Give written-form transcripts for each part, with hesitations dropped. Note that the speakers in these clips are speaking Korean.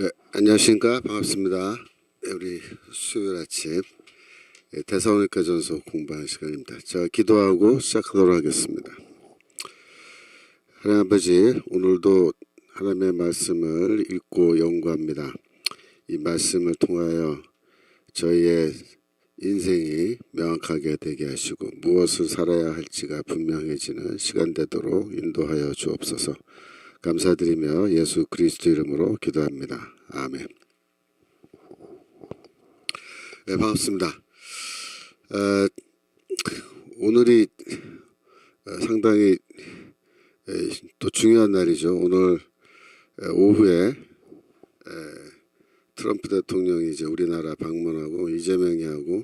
네, 안녕하십니까. 반갑습니다. 네, 우리 수요일 아침 데살로니가전서 공부하는 시간입니다. 자, 기도하고 시작하도록 하겠습니다. 하나님 아버지, 오늘도 하나님의 말씀을 읽고 연구합니다. 이 말씀을 통하여 저희의 인생이 명확하게 되게 하시고 무엇을 살아야 할지가 분명해지는 시간 되도록 인도하여 주옵소서. 감사드리며 예수 그리스도 이름으로 기도합니다. 아멘. 네, 반갑습니다. 오늘이 상당히 또 중요한 날이죠. 오늘 오후에 트럼프 대통령이 이제 우리나라 방문하고 이재명이하고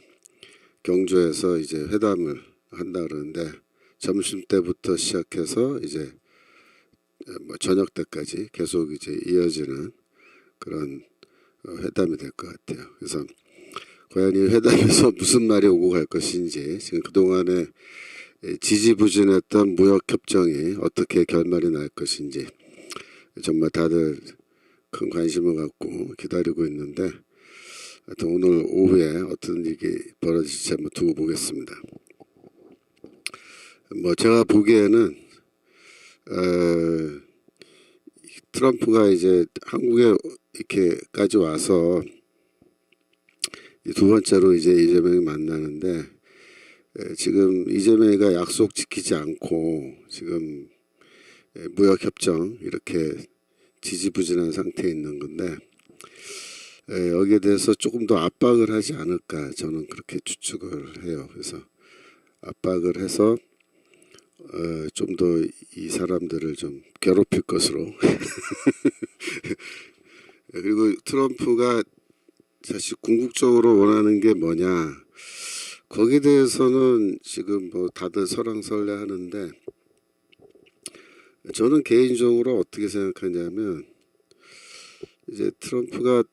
경주에서 이제 회담을 한다 그러는데 점심 때부터 시작해서 이제 뭐 저녁 때까지 계속 이제 이어지는 그런 회담이 될 것 같아요. 그래서 과연 이 회담에서 무슨 말이 오고 갈 것인지, 지금 그동안에 지지부진했던 무역협정이 어떻게 결말이 날 것인지 정말 다들 큰 관심을 갖고 기다리고 있는데, 하여튼 오늘 오후에 어떤 일이 벌어질지 한번 두고 보겠습니다. 뭐 제가 보기에는 트럼프가 이제 한국에 이렇게까지 와서 두 번째로 이제 이재명이 만나는데, 지금 이재명이가 약속 지키지 않고 지금 무역협정 이렇게 지지부진한 상태에 있는 건데, 여기에 대해서 조금 더 압박을 하지 않을까 저는 그렇게 추측을 해요. 그래서 압박을 해서 좀 더 이 사람들을 좀 괴롭힐 것으로 그리고 트럼프가 사실 궁극적으로 원하는 게 뭐냐, 거기에 대해서는 지금 뭐 다들 설왕설래 하는데, 저는 개인적으로 어떻게 생각하냐면, 이제 트럼프가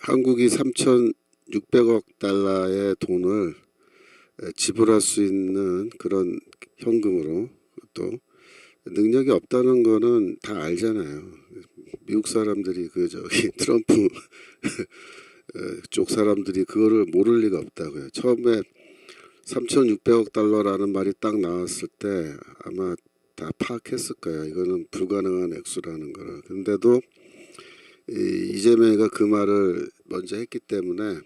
한국이 3,600억 달러의 돈을 지불할 수 있는 그런 현금으로, 또 능력이 없다는 거는 다 알잖아요. 미국 사람들이 그 저기 트럼프 쪽 사람들이 그거를 모를 리가 없다고요. 처음에 3,600억 달러라는 말이 딱 나왔을 때 아마 다 파악했을 거예요. 이거는 불가능한 액수라는 거를. 근데도 이재명이가 그 말을 먼저 했기 때문에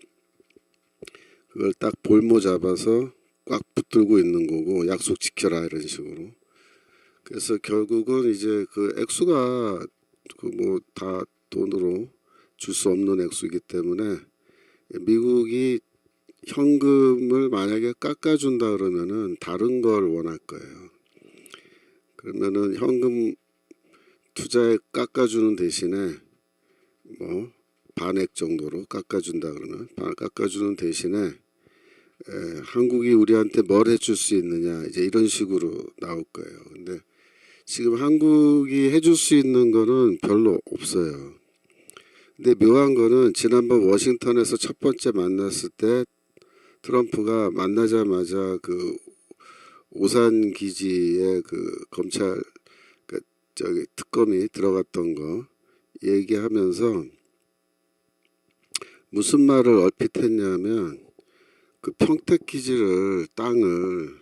그걸 딱 볼모 잡아서 꽉 붙들고 있는 거고, 약속 지켜라 이런 식으로. 그래서 결국은 이제 그 액수가 그 뭐 다 돈으로 줄 수 없는 액수이기 때문에, 미국이 현금을 만약에 깎아준다 그러면은 다른 걸 원할 거예요. 그러면은 현금 투자에 깎아주는 대신에 뭐 반액 정도로 깎아준다 그러면 깎아주는 대신에 한국이 우리한테 뭘 해줄 수 있느냐, 이제 이런 식으로 나올 거예요. 근데 지금 한국이 해줄 수 있는 거는 별로 없어요. 근데 묘한 거는 지난번 워싱턴에서 첫 번째 만났을 때 트럼프가 만나자마자 그 오산 기지에 그 검찰 그 저기 특검이 들어갔던 거 얘기하면서 무슨 말을 얼핏 했냐면, 그 평택 기지를 땅을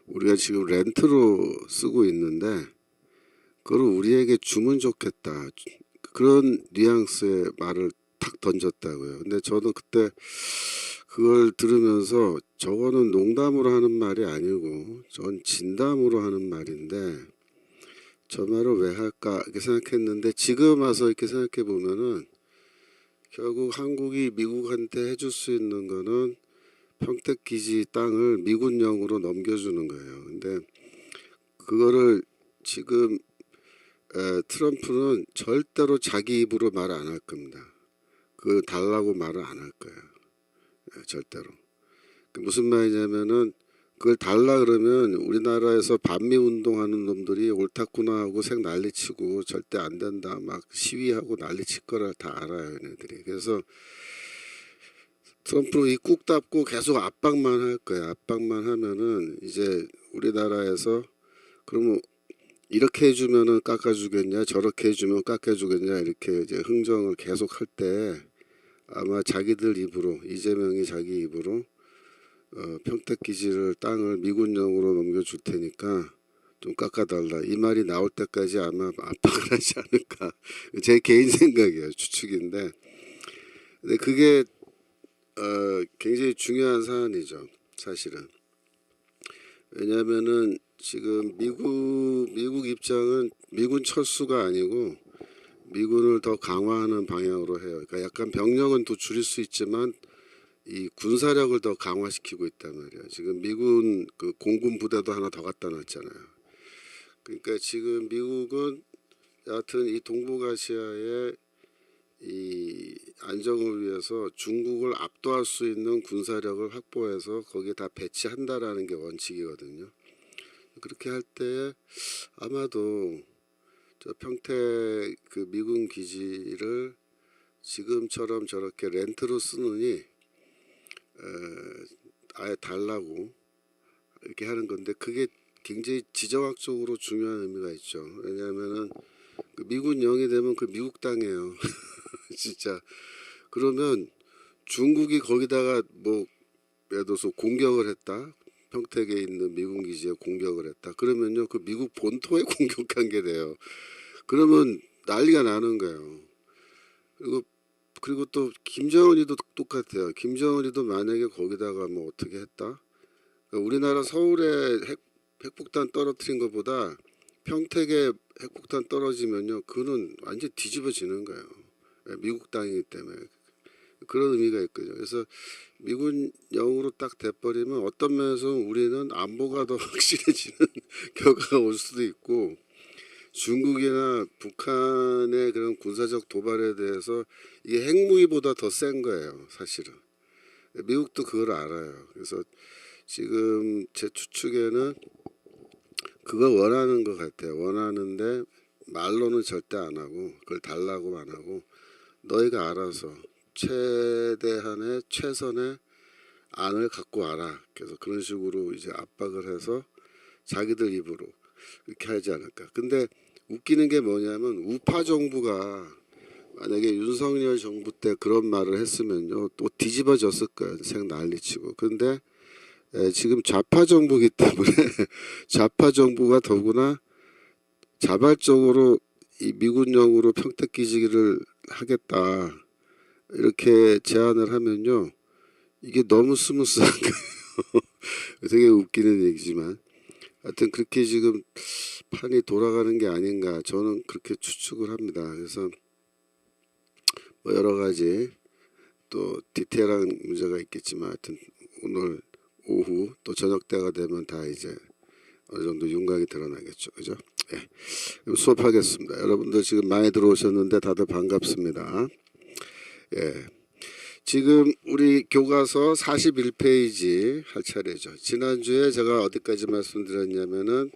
우리가 지금 렌트로 쓰고 있는데 그걸 우리에게 주면 좋겠다, 그런 뉘앙스의 말을 탁 던졌다고요. 근데 저는 그때 그걸 들으면서 저거는 농담으로 하는 말이 아니고 전 진담으로 하는 말인데 저 말을 왜 할까 이렇게 생각했는데, 지금 와서 이렇게 생각해 보면은 결국 한국이 미국한테 해줄 수 있는 거는 평택 기지 땅을 미군령으로 넘겨주는 거예요. 근데 그거를 지금 트럼프는 절대로 자기 입으로 말 안 할 겁니다. 그거 달라고 말을 안 할 거예요. 절대로. 무슨 말이냐면은 그걸 달라 그러면 우리나라에서 반미 운동하는 놈들이 옳다구나 하고 색 난리치고 절대 안 된다 막 시위하고 난리칠 거를 다 알아요, 얘네들이. 그래서 트럼프는 이 꾹 닫고 계속 압박만 할 거야. 압박만 하면은 이제 우리나라에서 그러면 이렇게 해주면은 깎아주겠냐, 저렇게 해주면 깎아주겠냐 이렇게 이제 흥정을 계속 할 때 아마 자기들 입으로 이재명이 자기 입으로 평택기지를 땅을 미군령으로 넘겨줄 테니까 좀 깎아달라 이 말이 나올 때까지 아마 압박을 하지 않을까 제 개인 생각이에요. 추측인데 근데 그게 굉장히 중요한 사안이죠. 사실은 왜냐하면은 지금 미국 입장은 미군 철수가 아니고 미군을 더 강화하는 방향으로 해요. 그러니까 약간 병력은 더 줄일 수 있지만 이 군사력을 더 강화시키고 있단 말이에요. 지금 미군 그 공군 부대도 하나 더 갖다 놨잖아요. 그러니까 지금 미국은 여하튼 이 동북아시아의 이 안정을 위해서 중국을 압도할 수 있는 군사력을 확보해서 거기에 다 배치한다라는 게 원칙이거든요. 그렇게 할 때 아마도 저 평택 그 미군 기지를 지금처럼 저렇게 렌트로 쓰느니 아예 달라고 이렇게 하는 건데 그게 굉장히 지정학적으로 중요한 의미가 있죠. 왜냐하면은 그 미군령이 되면 그 미국 땅이에요. 진짜. 그러면 중국이 거기다가 뭐 예를 들어서 공격을 했다. 평택에 있는 미군 기지에 공격을 했다. 그러면요 그 미국 본토에 공격한 게 돼요. 그러면 난리가 나는 거예요. 그리고 또 김정은이도 똑같아요. 김정은이도 만약에 거기다가 뭐 어떻게 했다. 그러니까 우리나라 서울에 핵폭탄 떨어뜨린 것보다 평택에 핵폭탄 떨어지면요 그는 완전 뒤집어지는 거예요. 미국 땅이기 때문에 그런 의미가 있거든요. 그래서 미군 영으로 딱 돼버리면 어떤 면에서 우리는 안보가 더 확실해지는 결과가 올 수도 있고 중국이나 북한의 그런 군사적 도발에 대해서 이게 핵무기보다 더 센 거예요. 사실은 미국도 그걸 알아요. 그래서 지금 제 추측에는 그걸 원하는 것 같아요. 원하는데 말로는 절대 안 하고 그걸 달라고 안 하고 너희가 알아서 최대한의 최선의 안을 갖고 와라. 그래서 그런 식으로 이제 압박을 해서 자기들 입으로 이렇게 하지 않을까. 근데 웃기는 게 뭐냐면 우파 정부가 만약에 윤석열 정부 때 그런 말을 했으면요 또 뒤집어졌을 거예요. 생 난리치고. 근데 지금 좌파 정부기 때문에 좌파 정부가 더구나 자발적으로 이 미군령으로 평택기지를 하겠다 이렇게 제안을 하면요 이게 너무 스무스한 거예요. 되게 웃기는 얘기지만 하여튼 그렇게 지금 판이 돌아가는 게 아닌가 저는 그렇게 추측을 합니다. 그래서 뭐 여러 가지 또 디테일한 문제가 있겠지만 하여튼 오늘 오후 또 저녁 때가 되면 다 이제 어느 정도 윤곽이 드러나겠죠. 그죠? 예. 그럼 수업하겠습니다. 여러분들 지금 많이 들어오셨는데 다들 반갑습니다. 예. 지금 우리 교과서 41페이지 할 차례죠. 지난주에 제가 어디까지 말씀드렸냐면은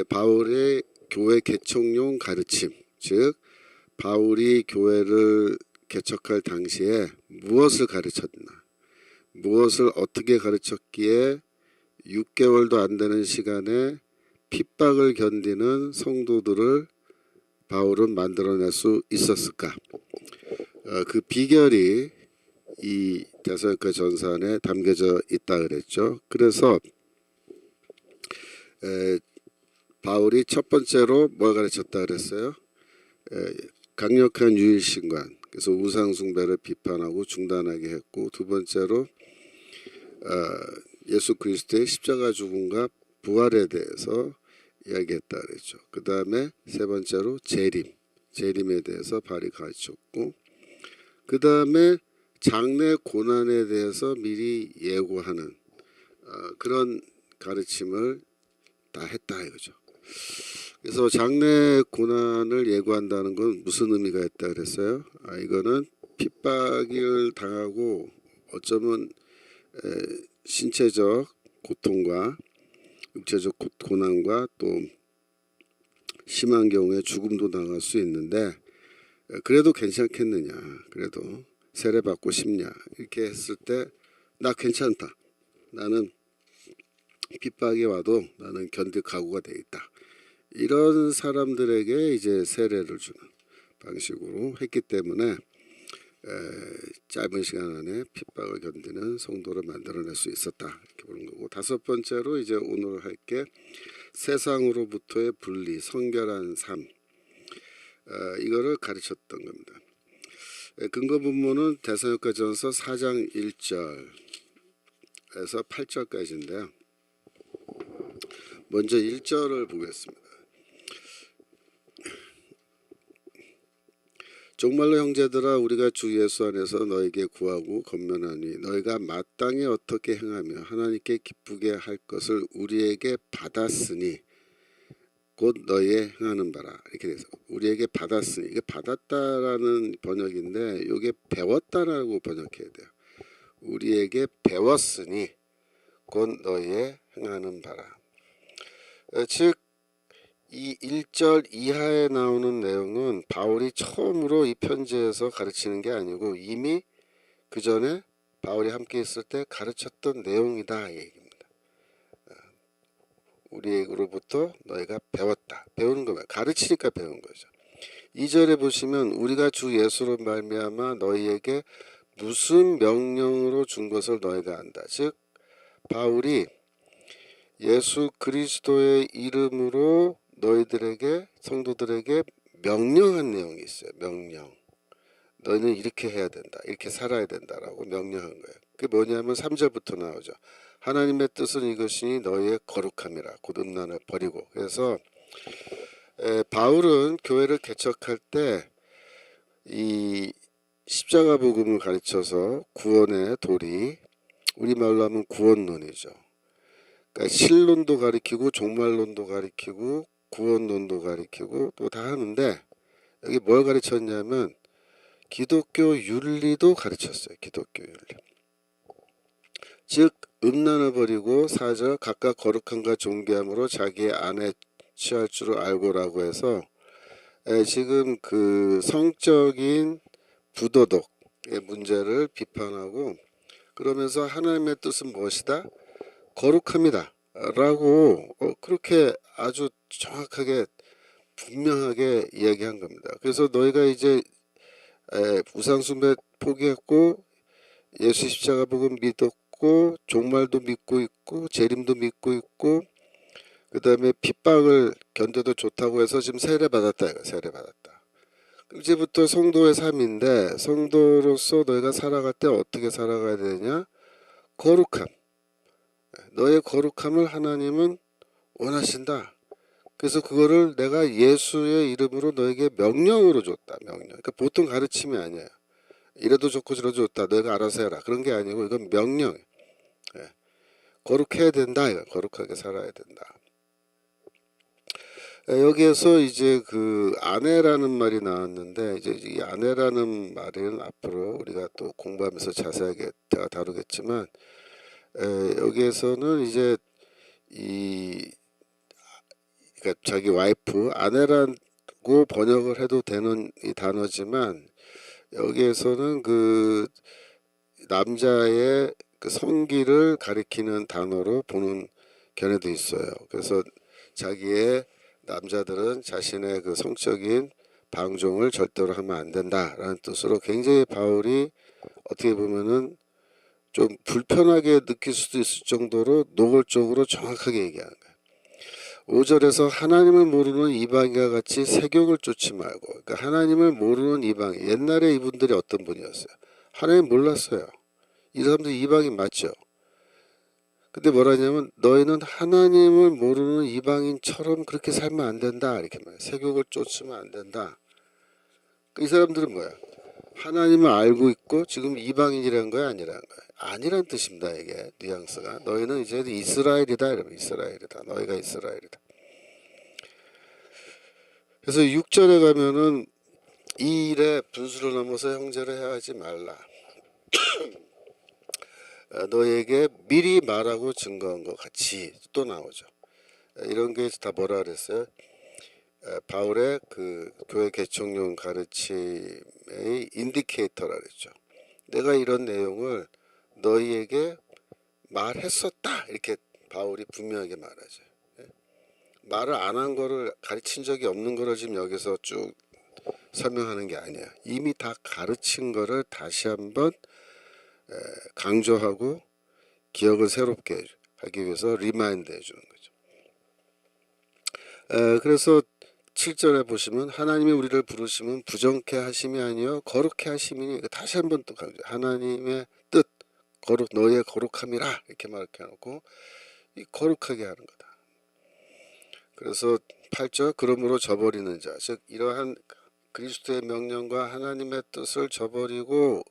바울의 교회 개척용 가르침, 즉 바울이 교회를 개척할 당시에 무엇을 가르쳤나, 무엇을 어떻게 가르쳤기에 6개월도 안 되는 시간에 핍박을 견디는 성도들을 바울은 만들어낼 수 있었을까? 그 비결이 이 데살로니가 전서 안에 담겨져 있다 그랬죠. 그래서 바울이 첫 번째로 뭘 가르쳤다 그랬어요? 강력한 유일신관, 그래서 우상숭배를 비판하고 중단하게 했고, 두 번째로 예수 그리스도의 십자가 죽음과 부활에 대해서 이야기했다 그랬죠. 그 다음에 세 번째로 재림에 대해서 바울이 가르쳤고, 그 다음에 장래 고난에 대해서 미리 예고하는 그런 가르침을 다 했다 이거죠. 그래서 장래 고난을 예고한다는 건 무슨 의미가 있다 그랬어요? 이거는 핍박을 당하고 어쩌면 신체적 고통과 육체적 고난과 또 심한 경우에 죽음도 당할 수 있는데 그래도 괜찮겠느냐, 그래도 세례받고 싶냐 이렇게 했을 때 나 괜찮다, 나는 핍박이 와도 나는 견딜 각오가 돼 있다 이런 사람들에게 이제 세례를 주는 방식으로 했기 때문에 짧은 시간 안에 핍박을 견디는 성도를 만들어낼 수 있었다 이렇게 보는 거고, 다섯 번째로 이제 오늘 할 게 세상으로부터의 분리, 성결한 삶, 이거를 가르쳤던 겁니다. 근거 본문은 데살로니가전서 4장 1절에서 8절까지인데요. 먼저 1절을 보겠습니다. 정말로 형제들아, 우리가 주 예수 안에서 너에게 구하고 권면하니 너희가 마땅히 어떻게 행하며 하나님께 기쁘게 할 것을 우리에게 받았으니 곧 너희의 행하는 바라. 이렇게 돼서 우리에게 받았으니, 이게 받았다라는 번역인데 이게 배웠다라고 번역해야 돼요. 우리에게 배웠으니 곧 너희의 행하는 바라. 즉 이 1절 이하에 나오는 내용은 바울이 처음으로 이 편지에서 가르치는 게 아니고 이미 그 전에 바울이 함께 있을 때 가르쳤던 내용이다 이 얘기입니다. 우리에게로부터 너희가 배웠다. 배우는 거면 가르치니까 배운 거죠. 2절에 보시면 우리가 주 예수로 말미암아 너희에게 무슨 명령으로 준 것을 너희가 안다. 즉 바울이 예수 그리스도의 이름으로 너희들에게, 성도들에게 명령한 내용이 있어요. 명령. 너희는 이렇게 해야 된다. 이렇게 살아야 된다라고 명령한 거예요. 그게 뭐냐면 3절부터 나오죠. 하나님의 뜻은 이것이니 너희의 거룩함이라. 곧 음란을 버리고. 그래서 바울은 교회를 개척할 때 이 십자가 복음을 가르쳐서 구원의 도리, 우리말로 하면 구원론이죠. 그러니까 실론도 가리키고 종말론도 가리키고 구원론도 가리키고 또 다 하는데, 여기 뭘 가르쳤냐면 기독교 윤리도 가르쳤어요. 기독교 윤리. 즉 음란을 버리고 4절 각각 거룩함과 존귀함으로 자기의 안에 취할 줄을 알고라고 해서 지금 그 성적인 부도덕의 문제를 비판하고, 그러면서 하나님의 뜻은 무엇이다? 거룩합니다 라고 그렇게 아주 정확하게 분명하게 이야기한 겁니다. 그래서 너희가 이제 우상숭배 포기했고 예수 십자가 복음 믿었고 종말도 믿고 있고 재림도 믿고 있고 그 다음에 핍박을 견뎌도 좋다고 해서 지금 세례받았다. 이거 세례받았다. 이제부터 성도의 삶인데, 성도로서 너희가 살아갈 때 어떻게 살아가야 되냐? 거룩함. 너의 거룩함을 하나님은 원하신다. 그래서 그거를 내가 예수의 이름으로 너에게 명령으로 줬다. 명령. 그러니까 보통 가르침이 아니에요. 이래도 좋고 저래도 좋다. 너희가 알아서 해라. 그런 게 아니고 이건 명령. 거룩해야 된다. 거룩하게 살아야 된다. 여기에서 이제 그 아내라는 말이 나왔는데, 이제 이 아내라는 말은 앞으로 우리가 또 공부하면서 자세하게 다루겠지만, 여기에서는 이제 그러니까 자기 와이프, 아내라고 번역을 해도 되는 이 단어지만 여기에서는 그 남자의 그 성기를 가리키는 단어로 보는 견해도 있어요. 그래서 자기의 남자들은 자신의 그 성적인 방종을 절대로 하면 안 된다라는 뜻으로 굉장히 바울이 어떻게 보면은 좀 불편하게 느낄 수도 있을 정도로 노골적으로 정확하게 얘기하는 거예요. 5절에서 하나님을 모르는 이방인과 같이 세욕을 쫓지 말고, 그러니까 하나님을 모르는 이방인, 옛날에 이분들이 어떤 분이었어요? 하나님 몰랐어요. 이 사람들 이방인 맞죠? 근데 뭐라냐면 너희는 하나님을 모르는 이방인처럼 그렇게 살면 안 된다 이렇게 말해요. 세욕을 쫓으면 안 된다. 이 사람들은 뭐야? 하나님을 알고 있고 지금 이방인이라는 거야, 아니라는 거야? 아니란 뜻입니다. 이게 뉘앙스가. 너희는 이제 이스라엘이다 이러면 이스라엘이다. 너희가 이스라엘이다. 그래서 6절에 가면은 이 일에 분수를 넘어서 형제를 해하지 말라. 너에게 미리 말하고 증거한 것 같이 또 나오죠. 이런 게 다 뭐라 그랬어요? 바울의 그 교회 개척용 가르침의 인디케이터라 그랬죠. 내가 이런 내용을 너희에게 말했었다 이렇게 바울이 분명하게 말하죠. 말을 안 한 거를 가르친 적이 없는 거를 지금 여기서 쭉 설명하는 게 아니에요. 이미 다 가르친 거를 다시 한번 강조하고 기억을 새롭게 하기 위해서 리마인드 해주는 거죠. 그래서 7절에 보시면 하나님이 우리를 부르시면 부정케 하심이 아니요 거룩케 하심이니, 다시 한번 또 강조, 하나님의 뜻 거룩 너희의 거룩함이라 이렇게 말해 놓고 이 거룩하게 하는 거다. 그래서 8절 그러므로 저버리는 자, 즉 이러한 그리스도의 명령과 하나님의 뜻을 저버리고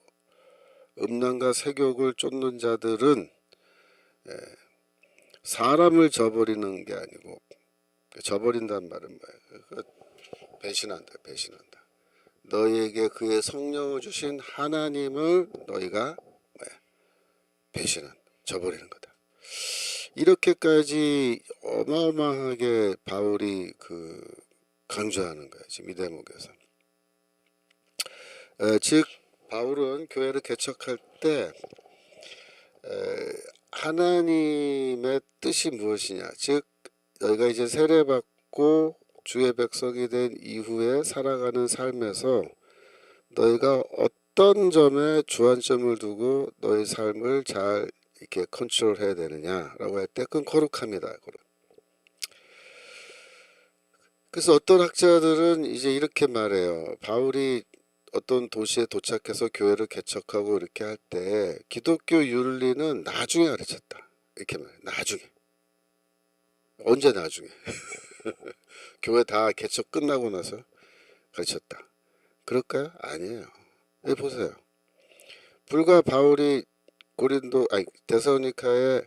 음란과 세욕을 쫓는 자들은 사람을 저버리는 게 아니고, 저버린다는 말은 뭐예요? 배신한다. 너희에게 그의 성령을 주신 하나님을 너희가 배신한, 저버리는 거다. 이렇게까지 어마어마하게 바울이 강조하는 거예요, 지금 이 대목에서. 즉 바울은 교회를 개척할 때 하나님의 뜻이 무엇이냐, 즉 너희가 이제 세례받고 주의 백성이 된 이후에 살아가는 삶에서 너희가 어떤 점에 주안점을 두고 너희 삶을 잘 이렇게 컨트롤해야 되느냐라고 할 때 그건 거룩합니다. 그래서 어떤 학자들은 이제 이렇게 말해요. 바울이 어떤 도시에 도착해서 교회를 개척하고 이렇게 할 때 기독교 윤리는 나중에 가르쳤다, 이렇게 말해요. 나중에. 언제 나중에? 교회 다 개척 끝나고 나서 가르쳤다. 그럴까요? 아니에요. 여기 보세요. 불과 바울이 데살로니카에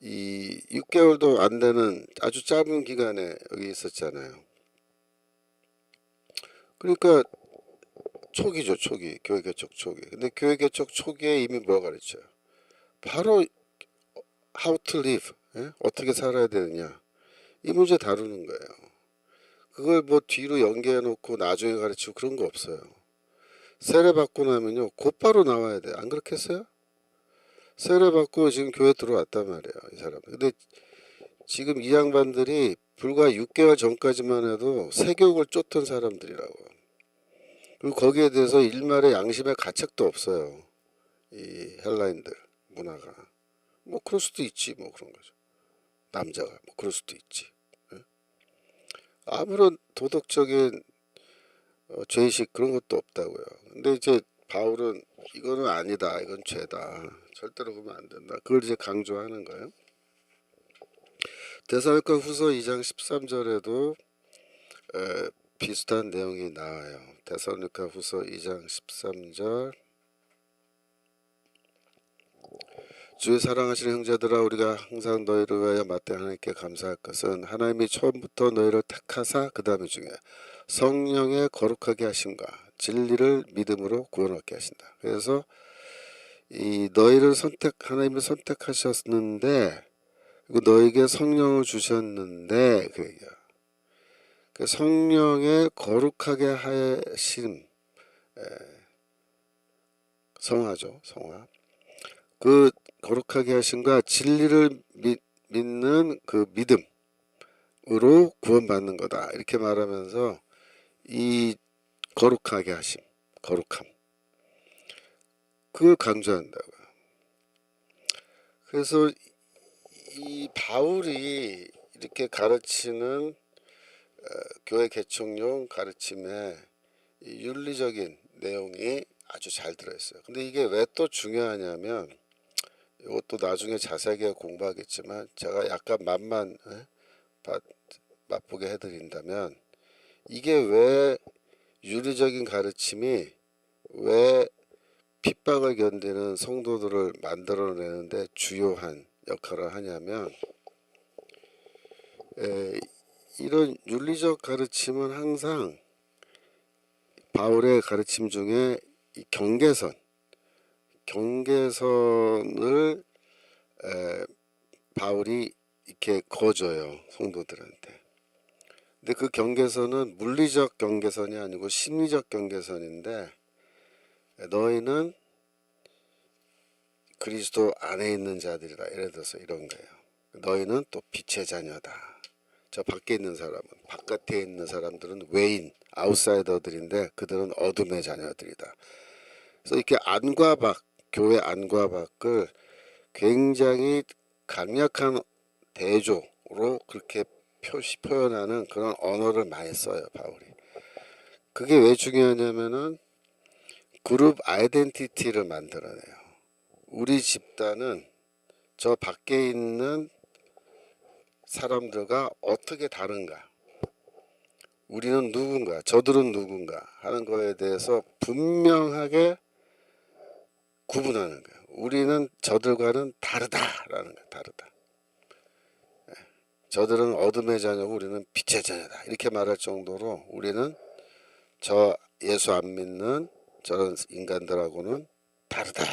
이 6개월도 안 되는 아주 짧은 기간에 여기 있었잖아요. 그러니까 초기죠, 초기. 교회 개척 초기. 근데 교회 개척 초기에 이미 뭐가 가르쳐요? 바로 how to live, 어떻게 살아야 되느냐, 이 문제 다루는 거예요. 그걸 뭐 뒤로 연계해 놓고 나중에 가르치고 그런 거 없어요. 세례 받고 나면요 곧바로 나와야 돼. 안 그렇겠어요? 세례 받고 지금 교회 들어왔단 말이에요, 이 사람. 근데 지금 이 양반들이 불과 6개월 전까지만 해도 세교육을 쫓던 사람들이라고. 그리고 거기에 대해서 일말의 양심의 가책도 없어요, 이 헬라인들 문화가. 뭐 그럴 수도 있지, 뭐 그런 거죠. 남자가 뭐 그럴 수도 있지. 아무런 도덕적인 죄의식 그런 것도 없다고요. 근데 이제 바울은 이거는 아니다, 이건 죄다, 절대로 그러면 안 된다, 그걸 이제 강조하는 거예요. 데살로니가 후서 2장 13절에도 비슷한 내용이 나와요. 데살로니가 후서 2장 13절 주의 사랑하시는 형제들아, 우리가 항상 너희를 위하여 마땅히 하나님께 감사할 것은 하나님이 처음부터 너희를 택하사 그 다음에 중에 성령의 거룩하게 하심과 진리를 믿음으로 구원 얻게 하신다. 그래서 이 너희를 하나님을 선택하셨는데, 그리고 너에게 성령을 주셨는데, 그 얘기야. 그 성령의 거룩하게 하심, 성화죠, 성화. 그 거룩하게 하심과 진리를 믿는 그 믿음으로 구원받는 거다, 이렇게 말하면서 이 거룩하게 하심, 거룩함, 그걸 강조한다고요. 그래서 이 바울이 이렇게 가르치는 교회 개척용 가르침에 이 윤리적인 내용이 아주 잘 들어있어요. 근데 이게 왜 또 중요하냐면, 이것도 나중에 자세하게 공부하겠지만 제가 약간 맛만 맛보게 해드린다면, 이게 왜 윤리적인 가르침이 왜 핍박을 견디는 성도들을 만들어내는데 주요한 역할을 하냐면, 이런 윤리적 가르침은 항상 바울의 가르침 중에 이 경계선을 바울이 이렇게 거줘요, 성도들한테. 근데 그 경계선은 물리적 경계선이 아니고 심리적 경계선인데, 너희는 그리스도 안에 있는 자들이다, 예를 들어서 이런 거예요. 너희는 또 빛의 자녀다. 저 밖에 있는 사람은, 바깥에 있는 사람들은 외인, 아웃사이더들인데 그들은 어둠의 자녀들이다. 그래서 이렇게 안과 밖, 교회 안과 밖을 굉장히 강력한 대조로 그렇게 표현하는 그런 언어를 많이 써요, 바울이. 그게 왜 중요하냐면은 그룹 아이덴티티를 만들어내요. 우리 집단은 저 밖에 있는 사람들과 어떻게 다른가, 우리는 누군가, 저들은 누군가 하는 거에 대해서 분명하게 구분하는 거예요. 우리는 저들과는 다르다라는 거예요. 다르다. 저들은 어둠의 자녀고 우리는 빛의 자녀다. 이렇게 말할 정도로 우리는 저 예수 안 믿는 저런 인간들하고는 다르다.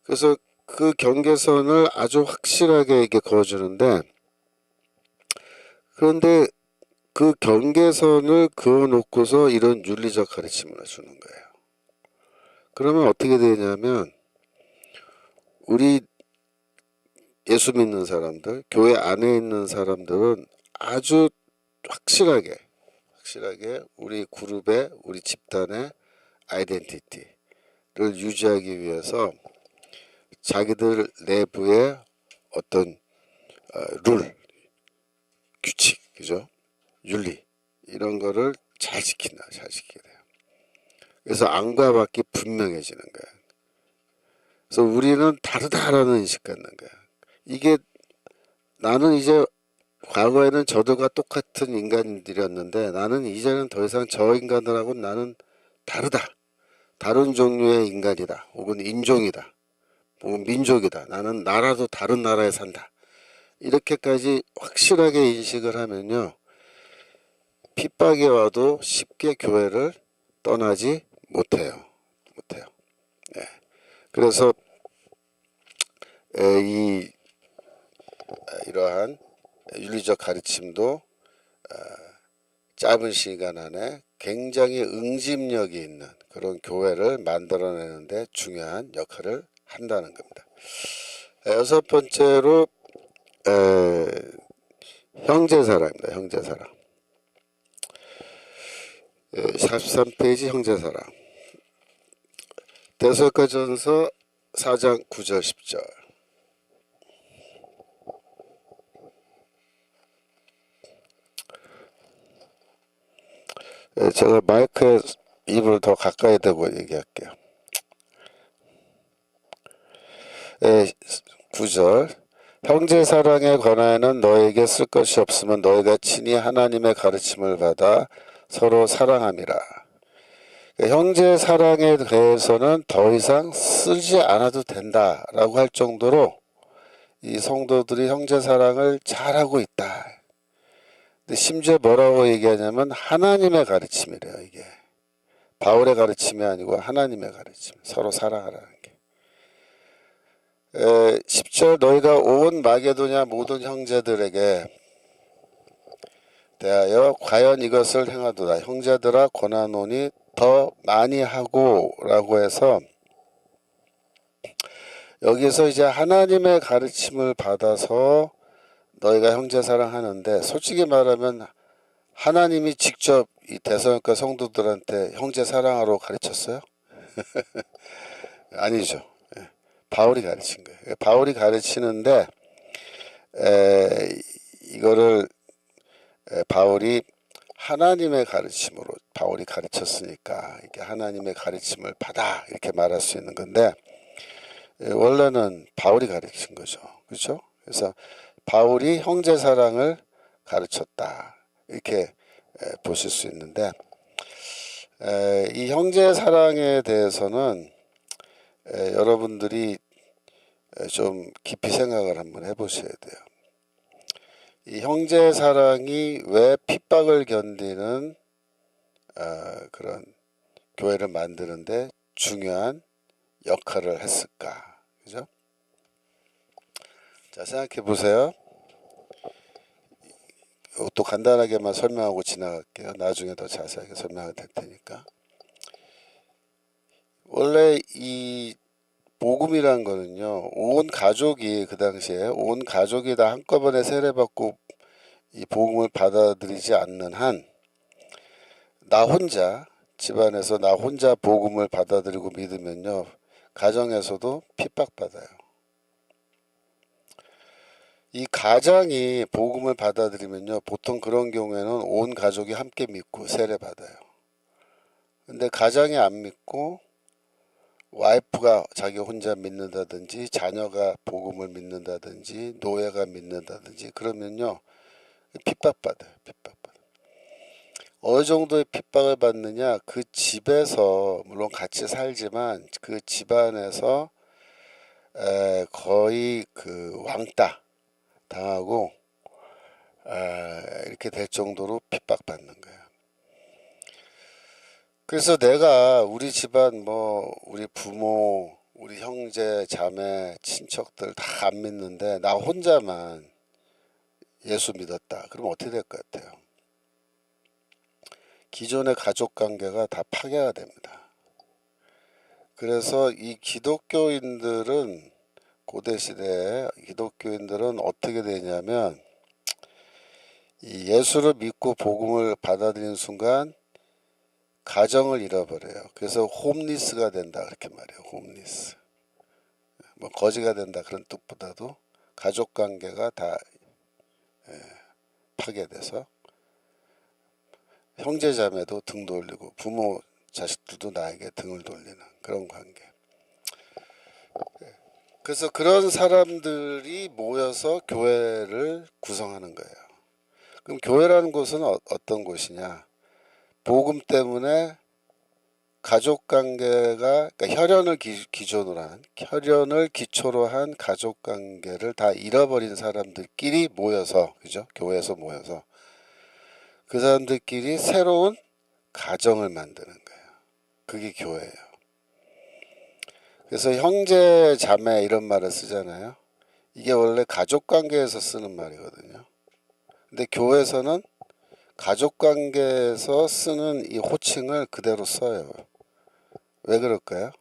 그래서 그 경계선을 아주 확실하게 이렇게 그어주는데, 그런데 그 경계선을 그어놓고서 이런 윤리적 가르침을 주는 거예요. 그러면 어떻게 되냐면 우리 예수 믿는 사람들, 교회 안에 있는 사람들은 아주 확실하게 우리 그룹의, 우리 집단의 아이덴티티를 유지하기 위해서 자기들 내부의 어떤 룰, 규칙, 그죠? 윤리 이런 거를 잘 지키게 돼요. 그래서 안과 밖이 분명해지는 거예요. 그래서 우리는 다르다라는 인식 갖는 거야. 이게 나는 이제 과거에는 저들과 똑같은 인간들이었는데 나는 이제는 더 이상 저 인간들하고는 나는 다르다. 다른 종류의 인간이다. 혹은 인종이다. 혹은 민족이다. 나는 나라도 다른 나라에 산다. 이렇게까지 확실하게 인식을 하면요. 핍박이 와도 쉽게 교회를 떠나지 못해요. 예. 그래서 이러한 윤리적 가르침도 짧은 시간 안에 굉장히 응집력이 있는 그런 교회를 만들어내는데 중요한 역할을 한다는 겁니다. 여섯 번째로 형제사랑입니다. 형제사랑. 43페이지 형제사랑. 데살로니가전서 4장 9절 10절. 제가 마이크에 입을 더 가까이 대고 얘기할게요. 9절. 형제 사랑에 관하여는 너에게 쓸 것이 없으면 너희가 친히 하나님의 가르침을 받아 서로 사랑함이라. 형제 사랑에 대해서는 더 이상 쓰지 않아도 된다라고 할 정도로 이 성도들이 형제 사랑을 잘하고 있다. 근데 심지어 뭐라고 얘기하냐면 하나님의 가르침이래요. 이게 바울의 가르침이 아니고 하나님의 가르침. 서로 사랑하라는 게. 10절 너희가 온 마게도냐 모든 형제들에게 대하여 과연 이것을 행하도다. 형제들아 권하노니 더 많이 하고 라고 해서 여기서 이제 하나님의 가르침을 받아서 너희가 형제 사랑하는데 솔직히 말하면 하나님이 직접 이 데살로니가 성도들한테 형제 사랑하라고 가르쳤어요? 아니죠. 바울이 가르친 거예요. 바울이 가르치는데 이거를 바울이 하나님의 가르침으로 바울이 가르쳤으니까 이게 하나님의 가르침을 받아 이렇게 말할 수 있는 건데 원래는 바울이 가르친 거죠. 그렇죠? 그래서 바울이 형제 사랑을 가르쳤다 이렇게 보실 수 있는데 이 형제 사랑에 대해서는 여러분들이 좀 깊이 생각을 한번 해보셔야 돼요. 이 형제 사랑이 왜 핍박을 견디는 그런 교회를 만드는데 중요한 역할을 했을까? 그죠? 자, 생각해 보세요. 또 간단하게만 설명하고 지나갈게요. 나중에 더 자세하게 설명을 될 테니까. 원래 이 복음이란 거는요, 온 가족이 그 당시에 온 가족이 다 한꺼번에 세례받고 이 복음을 받아들이지 않는 한 나 혼자 집안에서 나 혼자 복음을 받아들이고 믿으면요 가정에서도 핍박받아요. 이 가장이 복음을 받아들이면요 보통 그런 경우에는 온 가족이 함께 믿고 세례받아요. 근데 가장이 안 믿고 와이프가 자기 혼자 믿는다든지 자녀가 복음을 믿는다든지 노예가 믿는다든지 그러면요 핍박받아요. 핍박받아요. 어느 정도의 핍박을 받느냐, 그 집에서 물론 같이 살지만 그 집안에서 거의 그 왕따 당하고 이렇게 될 정도로 핍박받는 거예요. 그래서 내가 우리 집안 뭐 우리 부모 우리 형제 자매 친척들 다 안 믿는데 나 혼자만 예수 믿었다. 그럼 어떻게 될 것 같아요? 기존의 가족 관계가 다 파괴가 됩니다. 그래서 이 기독교인들은 고대 시대에 기독교인들은 어떻게 되냐면 이 예수를 믿고 복음을 받아들이는 순간 가정을 잃어버려요. 그래서 홈리스가 된다 그렇게 말해요. 홈리스. 뭐 거지가 된다 그런 뜻보다도 가족 관계가 다 파괴돼서 형제자매도 등 돌리고 부모 자식들도 나에게 등을 돌리는 그런 관계. 그래서 그런 사람들이 모여서 교회를 구성하는 거예요. 그럼 교회라는 곳은 어떤 곳이냐? 복음 때문에 가족관계가 그러니까 혈연을 기초로 한 가족관계를 다 잃어버린 사람들끼리 모여서 그죠? 교회에서 모여서 그 사람들끼리 새로운 가정을 만드는 거예요. 그게 교회예요. 그래서 형제 자매 이런 말을 쓰잖아요. 이게 원래 가족관계에서 쓰는 말이거든요. 근데 교회에서는 가족관계에서 쓰는 이 호칭을 그대로 써요. 왜 그럴까요?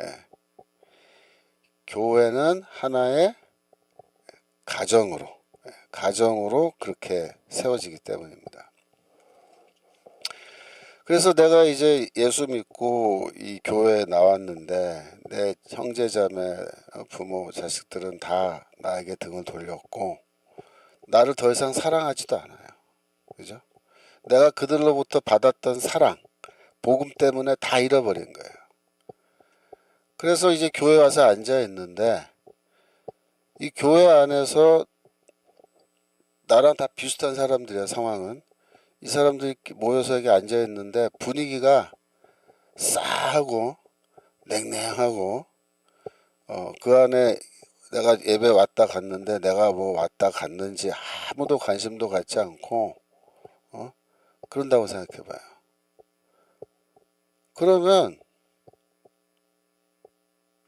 예. 교회는 하나의 가정으로 그렇게 세워지기 때문입니다. 그래서 내가 이제 예수 믿고 이 교회에 나왔는데 내 형제자매 부모 자식들은 다 나에게 등을 돌렸고 나를 더 이상 사랑하지도 않아요. 그죠? 내가 그들로부터 받았던 사랑, 복음 때문에 다 잃어버린 거예요. 그래서 이제 교회 와서 앉아 있는데 이 교회 안에서 나랑 다 비슷한 사람들이야. 상황은 이 사람들이 모여서 여기 앉아 있는데 분위기가 싸하고 냉랭하고 그 안에 내가 예배 왔다 갔는데 내가 뭐 왔다 갔는지 아무도 관심도 갖지 않고 그런다고 생각해 봐요. 그러면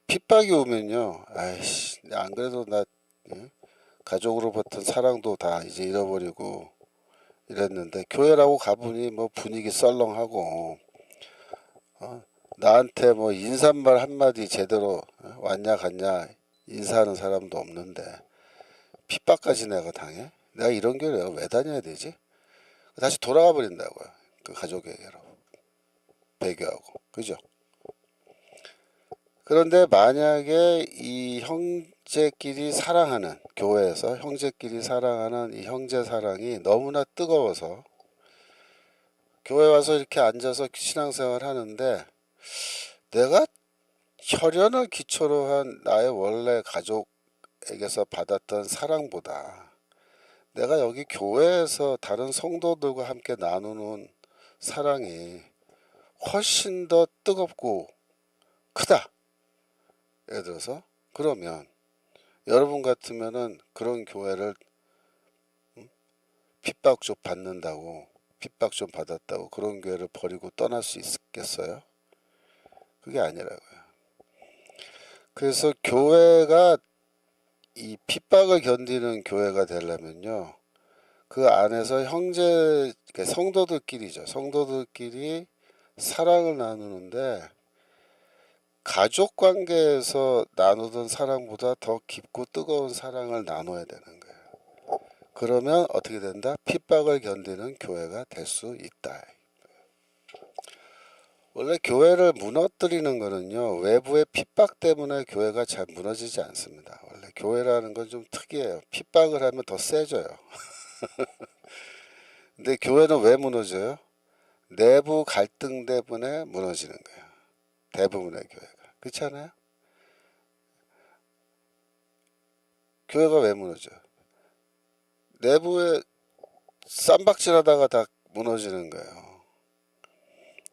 핍박이 오면요, 아이씨, 안 그래도 나 가족으로부터 사랑도 다 이제 잃어버리고 이랬는데 교회라고 가보니 뭐 분위기 썰렁하고 나한테 뭐 인사말 한마디 제대로 왔냐 갔냐 인사하는 사람도 없는데 핍박까지 내가 당해? 내가 이런 교회 왜 다녀야 되지? 다시 돌아가 버린다고요. 그 가족에게로 배교하고. 그죠? 그런데 만약에 이 형제끼리 사랑하는 교회에서 형제끼리 사랑하는 이 형제 사랑이 너무나 뜨거워서 교회 와서 이렇게 앉아서 신앙생활 하는데 내가 혈연을 기초로 한 나의 원래 가족에게서 받았던 사랑보다 내가 여기 교회에서 다른 성도들과 함께 나누는 사랑이 훨씬 더 뜨겁고 크다. 예를 들어서 그러면 여러분 같으면은 그런 교회를 핍박 좀 받는다고 핍박 좀 받았다고 그런 교회를 버리고 떠날 수 있겠어요? 그게 아니라고요. 그래서 교회가 이 핍박을 견디는 교회가 되려면요. 그 안에서 성도들끼리죠. 성도들끼리 사랑을 나누는데 가족 관계에서 나누던 사랑보다 더 깊고 뜨거운 사랑을 나눠야 되는 거예요. 그러면 어떻게 된다? 핍박을 견디는 교회가 될 수 있다. 원래 교회를 무너뜨리는 거는요, 외부의 핍박 때문에 교회가 잘 무너지지 않습니다. 원래 교회라는 건 좀 특이해요. 핍박을 하면 더 세져요. 근데 교회는 왜 무너져요? 내부 갈등 때문에 무너지는 거예요. 대부분의 교회가. 그렇지 않아요? 교회가 왜 무너져요? 내부에 쌈박질하다가 다 무너지는 거예요.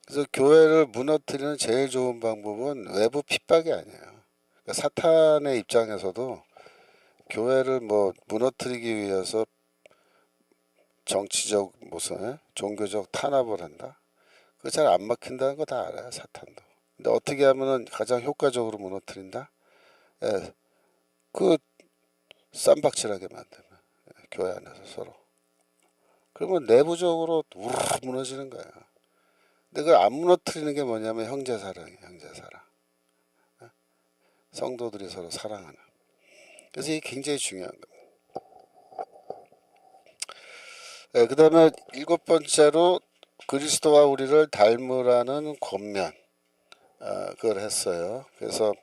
그래서 교회를 무너뜨리는 제일 좋은 방법은 외부 핍박이 아니에요. 그러니까 사탄의 입장에서도 교회를 뭐 무너뜨리기 위해서 정치적 무슨 종교적 탄압을 한다. 그거 잘 안 먹힌다는 거 다 알아요, 사탄도. 근데 어떻게 하면은 가장 효과적으로 무너뜨린다? 예, 그 쌈박질하게 만들면 교회 안에서 서로. 그러면 내부적으로 우르르 무너지는 거예요. 근데 그걸 안 무너뜨리는 게 뭐냐면 형제사랑이에요, 형제사랑. 성도들이 서로 사랑하는. 그래서 이게 굉장히 중요한 겁니다. 네, 그 다음에 일곱 번째로 그리스도와 우리를 닮으라는 권면, 그걸 했어요. 그래서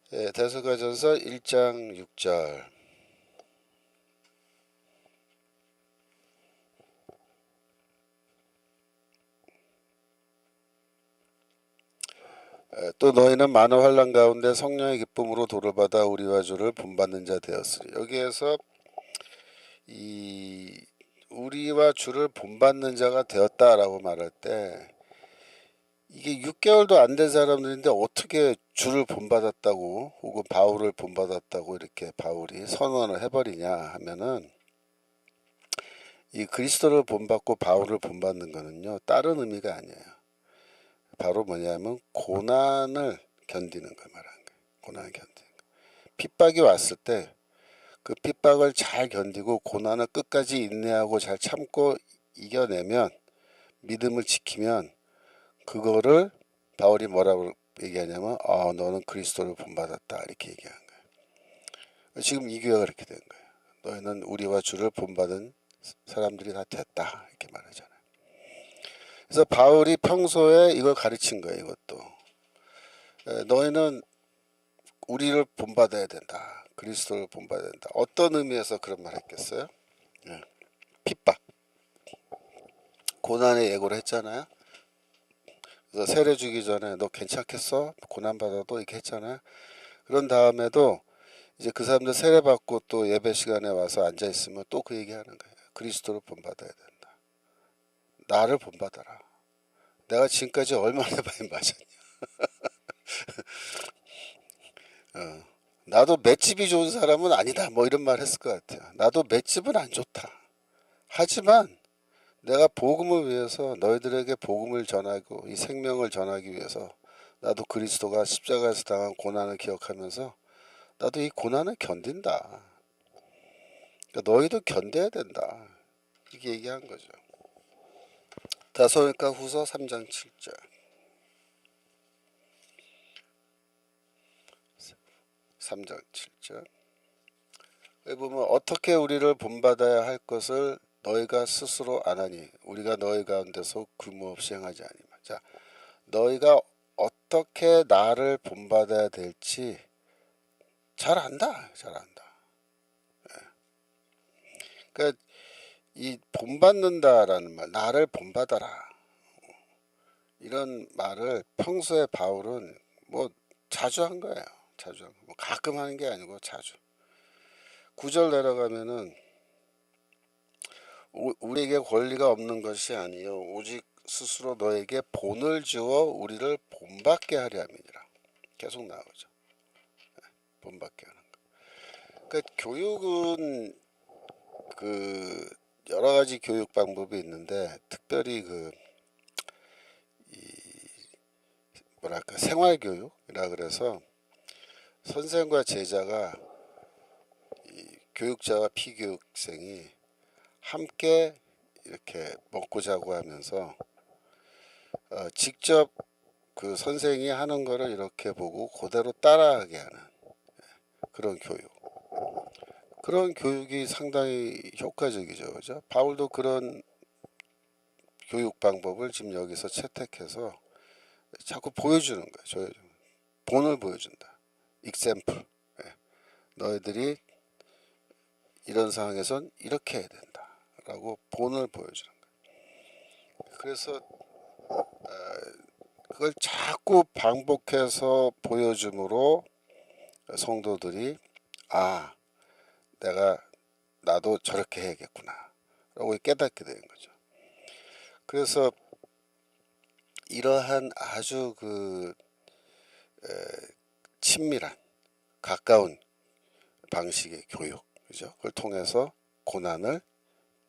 데살로니가전서 1장 6절. 또 너희는 많은 환난 가운데 성령의 기쁨으로 도를 받아 우리와 주를 본받는 자 되었으리. 여기에서 이 우리와 주를 본받는 자가 되었다라고 말할 때 이게 6개월도 안 된 사람들인데 어떻게 주를 본받았다고 혹은 바울을 본받았다고 이렇게 바울이 선언을 해버리냐 하면은 이 그리스도를 본받고 바울을 본받는 거는요 다른 의미가 아니에요. 바로 뭐냐면 고난을 견디는 걸 말하는 거예요. 고난을 견디는 거. 핍박이 왔을 때 그 핍박을 잘 견디고 고난을 끝까지 인내하고 잘 참고 이겨내면 믿음을 지키면 그거를 바울이 뭐라고 얘기하냐면 너는 그리스도를 본받았다 이렇게 얘기하는 거예요. 지금 이 교회가 그렇게 된 거예요. 너희는 우리와 주를 본받은 사람들이 다 됐다 이렇게 말하잖아요. 그래서 바울이 평소에 이걸 가르친 거예요. 이것도 너희는 우리를 본받아야 된다. 그리스도를 본받아야 된다. 어떤 의미에서 그런 말 했겠어요? 핍박, 고난의 예고를 했잖아요. 그래서 세례 주기 전에 너 괜찮겠어? 고난 받아도 이렇게 했잖아요. 그런 다음에도 이제 그 사람들 세례 받고 또 예배 시간에 와서 앉아 있으면 또 그 얘기하는 거예요. 그리스도를 본받아야 된다. 나를 본받아라. 내가 지금까지 얼마나 많이 맞았냐. 나도 맷집이 좋은 사람은 아니다. 뭐 이런 말 했을 것 같아요. 나도 맷집은 안 좋다. 하지만 내가 복음을 위해서 너희들에게 복음을 전하고 이 생명을 전하기 위해서 나도 그리스도가 십자가에서 당한 고난을 기억하면서 나도 이 고난을 견딘다. 그러니까 너희도 견뎌야 된다. 이렇게 얘기한 거죠. 데살로니가 후서 3장 7절. 3장 7절. 여기 보면 어떻게 우리를 본받아야 할 것을 너희가 스스로 안하니 우리가 너희 가운데서 규모 없이 행하지 아니마. 자, 너희가 어떻게 나를 본받아야 될지 잘 안다. 잘 안다. 그러니까 이 본받는다라는 말, 나를 본받아라. 이런 말을 평소에 바울은 뭐 자주 한 거예요. 자주 한 거. 뭐 가끔 하는 게 아니고 자주. 9절 내려가면은 우리에게 권리가 없는 것이 아니요 오직 스스로 너에게 본을 주어 우리를 본받게 하려 함이니라. 계속 나오죠. 본받게 하는 거. 그러니까 교육은 그 여러 가지 교육 방법이 있는데 특별히 그 뭐랄까 생활교육이라 그래서 선생과 제자가 교육자와 피교육생이 함께 이렇게 먹고 자고 하면서 직접 그 선생이 하는 거를 이렇게 보고 그대로 따라하게 하는 그런 교육. 그런 교육이 상당히 효과적이죠, 그죠? 바울도 그런 교육 방법을 지금 여기서 채택해서 자꾸 보여주는 거예요. 본을 보여준다. example. 예. 너희들이 이런 상황에선 이렇게 해야 된다. 라고 본을 보여주는 거예요. 그래서 그걸 자꾸 반복해서 보여줌으로 성도들이 아, 나도 저렇게 해야겠구나. 라고 깨닫게 되는 거죠. 그래서 이러한 아주 친밀한 가까운 방식의 교육, 그죠? 그걸 통해서 고난을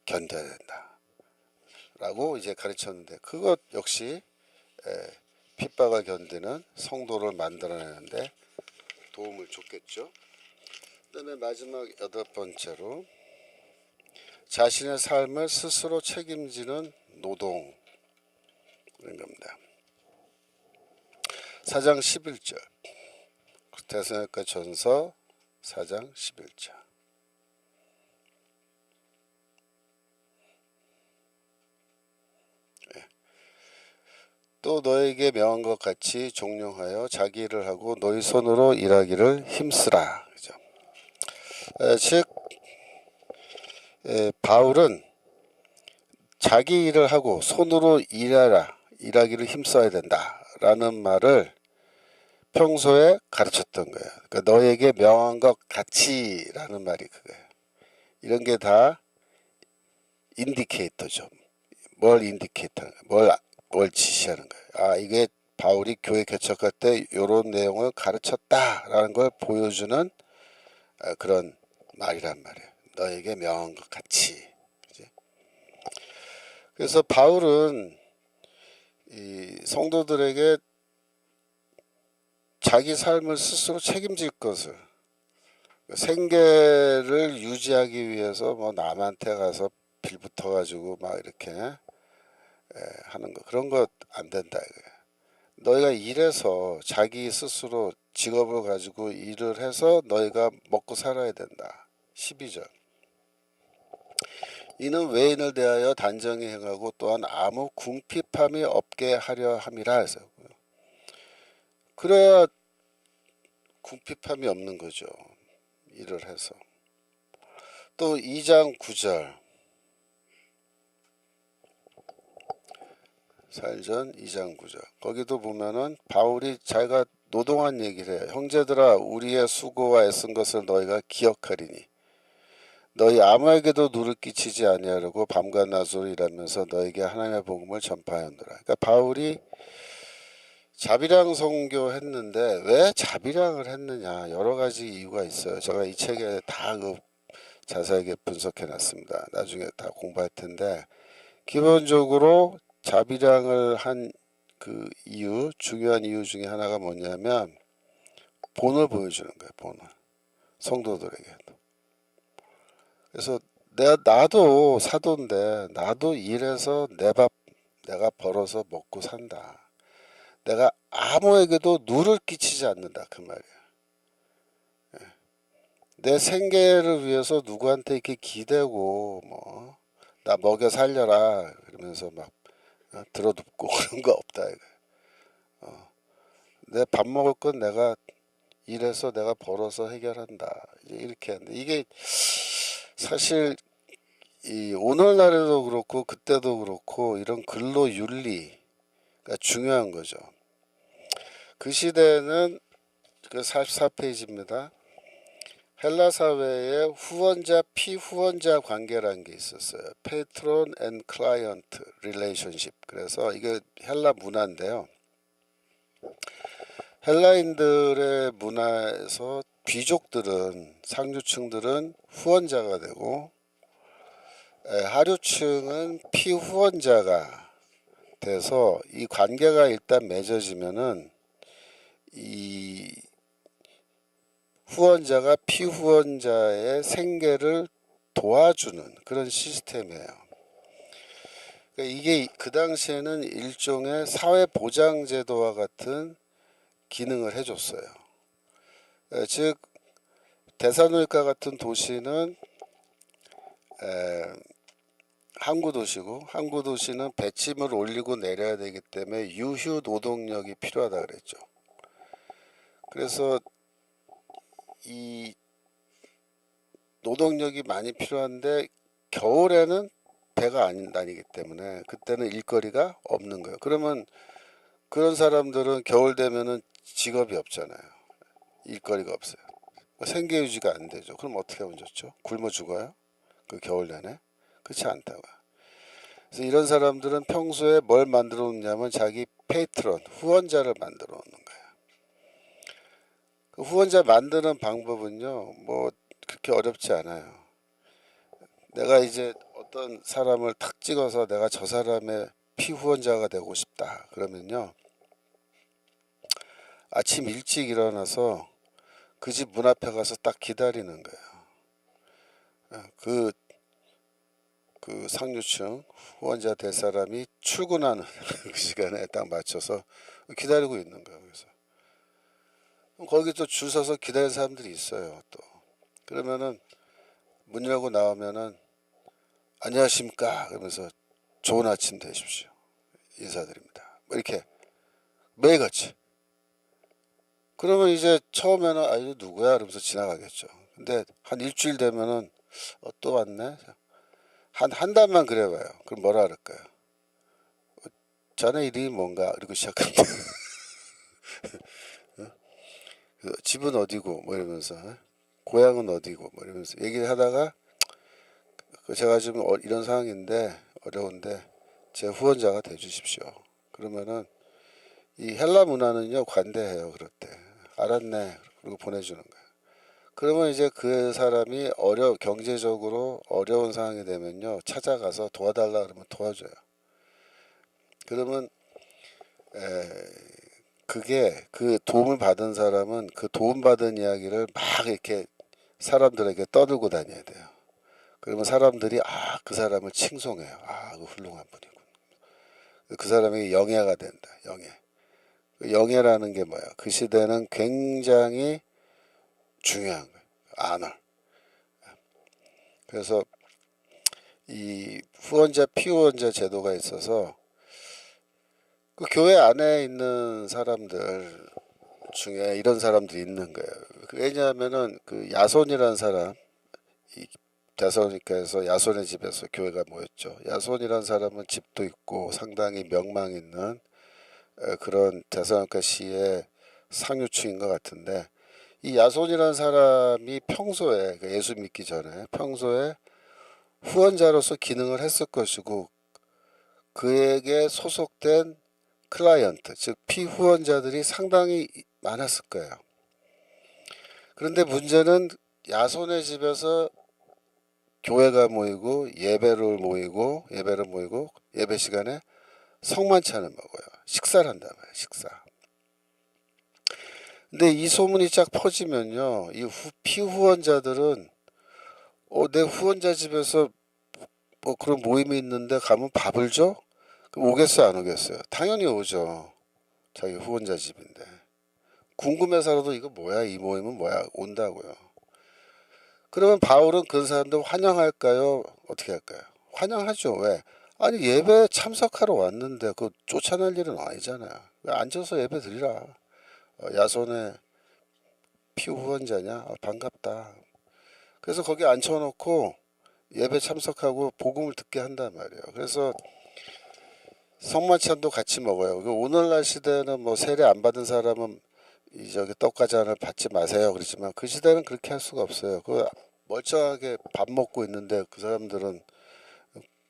견뎌야 된다. 라고 이제 가르쳤는데 그것 역시 핍박을 견디는 성도를 만들어내는데 도움을 줬겠죠. 그다음에 마지막 8번째로 자신의 삶을 스스로 책임지는 노동 그런 겁니다. 4장 11절 데살로니가 전서 4장 11절 또 너에게 명한 것 같이 종용하여 자기 일을 하고 너희 손으로 일하기를 힘쓰라. 그죠? 즉 바울은 자기 일을 하고 손으로 일하기를 힘써야 된다라는 말을 평소에 가르쳤던 거예요. 그러니까 너에게 명한 것 같이라는 말이 그거예요. 이런 게 다 인디케이터죠. 뭘 인디케이터, 뭘 지시하는 거예요. 이게 바울이 교회 개척할 때 이런 내용을 가르쳤다라는 걸 보여주는 그런 말이란 말이에요. 너에게 명한 것 같이. 그래서 바울은 이 성도들에게 자기 삶을 스스로 책임질 것을 생계를 유지하기 위해서 뭐 남한테 가서 빌붙어 가지고 막 이렇게 하는 거 그런 거 안 된다 이거예요. 너희가 일해서 자기 스스로 직업을 가지고 일을 해서 너희가 먹고 살아야 된다. 12절 이는 외인을 대하여 단정히 행하고 또한 아무 궁핍함이 없게 하려 함이라 해서 그래야 궁핍함이 없는 거죠. 일을 해서. 또 2장 9절 4일 전 2장 9절 거기도 보면은 바울이 자기가 노동한 얘기를 해요. 형제들아 우리의 수고와 애쓴 것을 너희가 기억하리니 너희 아무에게도 누를 끼치지 아니하려고 밤과 낮으로 일하면서 너에게 하나님의 복음을 전파하였노라. 그러니까 바울이 자비랑 선교했는데 왜 자비랑을 했느냐 여러 가지 이유가 있어요. 제가 이 책에 다 자세하게 분석해 놨습니다. 나중에 다 공부할 텐데 기본적으로 자비랑을 한 그 이유 중요한 이유 중에 하나가 뭐냐면 본을 보여주는 거예요. 본을 성도들에게. 그래서 나도 사도인데 나도 일해서 내 밥 내가 벌어서 먹고 산다. 내가 아무에게도 누를 끼치지 않는다 그 말이야. 내 생계를 위해서 누구한테 이렇게 기대고 뭐 나 먹여 살려라 그러면서 막 들어눕고 그런 거 없다 이거. 내 밥 먹을 건 내가 일해서 내가 벌어서 해결한다 이렇게 하는데 이게 사실 이 오늘날에도 그렇고 그때도 그렇고 이런 근로윤리가 중요한 거죠. 그 시대는 그 44페이지입니다. 헬라 사회에 후원자 피후원자 관계라는 게 있었어요. 페트론 앤 클라이언트 릴레이션십. 그래서 이게 헬라 문화인데요. 헬라인들의 문화에서 귀족들은 상류층들은 후원자가 되고 하류층은 피후원자가 돼서 이 관계가 일단 맺어지면은 이 후원자가 피후원자의 생계를 도와주는 그런 시스템이에요. 그러니까 이게 그 당시에는 일종의 사회보장제도와 같은 기능을 해줬어요. 즉 대산울가 같은 도시는 항구 도시고, 항구 도시는 배짐을 올리고 내려야 되기 때문에 유휴 노동력이 필요하다 그랬죠. 그래서 이 노동력이 많이 필요한데 겨울에는 배가 다니기 때문에 그때는 일거리가 없는 거예요. 그러면 그런 사람들은 겨울 되면은 직업이 없잖아요. 일거리가 없어요. 생계 유지가 안 되죠. 그럼 어떻게 하면 좋죠? 굶어 죽어요? 그 겨울 내내? 그렇지 않다고요. 그래서 이런 사람들은 평소에 뭘 만들어 놓냐면 자기 페이트론, 후원자를 만들어 놓는 거예요. 그 후원자 만드는 방법은요, 뭐 그렇게 어렵지 않아요. 내가 이제 어떤 사람을 탁 찍어서 내가 저 사람의 피후원자가 되고 싶다. 그러면요, 아침 일찍 일어나서 그 집 문 앞에 가서 딱 기다리는 거예요. 그 상류층 후원자 될 사람이 출근하는 그 시간에 딱 맞춰서 기다리고 있는 거예요. 그래서 거기 또 줄 서서 기다리는 사람들이 있어요. 또 그러면은 문 열고 나오면은 안녕하십니까 그러면서 좋은 아침 되십시오. 인사드립니다. 뭐 이렇게 매일같이. 그러면 이제 처음에는 아 이거 누구야 그러면서 지나가겠죠. 근데 한 일주일 되면은 또 왔네. 한 달만 그래봐요. 그럼 뭐라 그럴까요? 자네 이름이 뭔가? 그리고 시작합니다. 집은 어디고? 뭐 이러면서 고향은 어디고? 뭐 이러면서 얘기를 하다가 제가 지금 이런 상황인데 어려운데 제 후원자가 돼주십시오. 그러면은 이 헬라 문화는요 관대해요. 그럴 때 알았네. 그리고 보내주는 거예요. 그러면 이제 그 사람이 경제적으로 어려운 상황이 되면요 찾아가서 도와달라 그러면 도와줘요. 그러면 그게 그 도움을 받은 사람은 그 도움받은 이야기를 막 이렇게 사람들에게 떠들고 다녀야 돼요. 그러면 사람들이 그 사람을 칭송해요. 그 훌륭한 분이군. 그 사람이 영예가 된다. 영예. 영예라는 게 뭐야? 그 시대는 굉장히 중요한 거예요. 안월. 그래서 이 후원자 피후원자 제도가 있어서 그 교회 안에 있는 사람들 중에 이런 사람들이 있는 거예요. 왜냐하면은 그 야손이라는 사람, 이 데살로니가에서 야손의 집에서 교회가 모였죠. 야손이라는 사람은 집도 있고 상당히 명망 있는 그런 데살로니가 시의 상류층인 것 같은데 이 야손이라는 사람이 평소에 예수 믿기 전에 평소에 후원자로서 기능을 했을 것이고 그에게 소속된 클라이언트 즉 피후원자들이 상당히 많았을 거예요. 그런데 문제는 야손의 집에서 교회가 모이고 예배를 모이고 예배 시간에 성만찬을 먹어요. 식사를 한단 말이에요. 식사. 근데 이 소문이 쫙 퍼지면요. 이 피후원자들은 내 후원자 집에서 뭐 그런 모임이 있는데 가면 밥을 줘? 그럼 오겠어요 안 오겠어요? 당연히 오죠. 자기 후원자 집인데. 궁금해서라도 이거 뭐야 이 모임은 뭐야 온다고요. 그러면 바울은 그 사람들 환영할까요? 어떻게 할까요? 환영하죠. 왜? 아니 예배 참석하러 왔는데 그 쫓아낼 일은 아니잖아요. 앉아서 예배 드리라. 야손의 피후원자냐? 반갑다. 그래서 거기 앉혀놓고 예배 참석하고 복음을 듣게 한단 말이에요. 그래서 성만찬도 같이 먹어요. 오늘날 시대는 뭐 세례 안 받은 사람은 저기 떡과자를 받지 마세요. 그렇지만 그 시대는 그렇게 할 수가 없어요. 그 멀쩡하게 밥 먹고 있는데 그 사람들은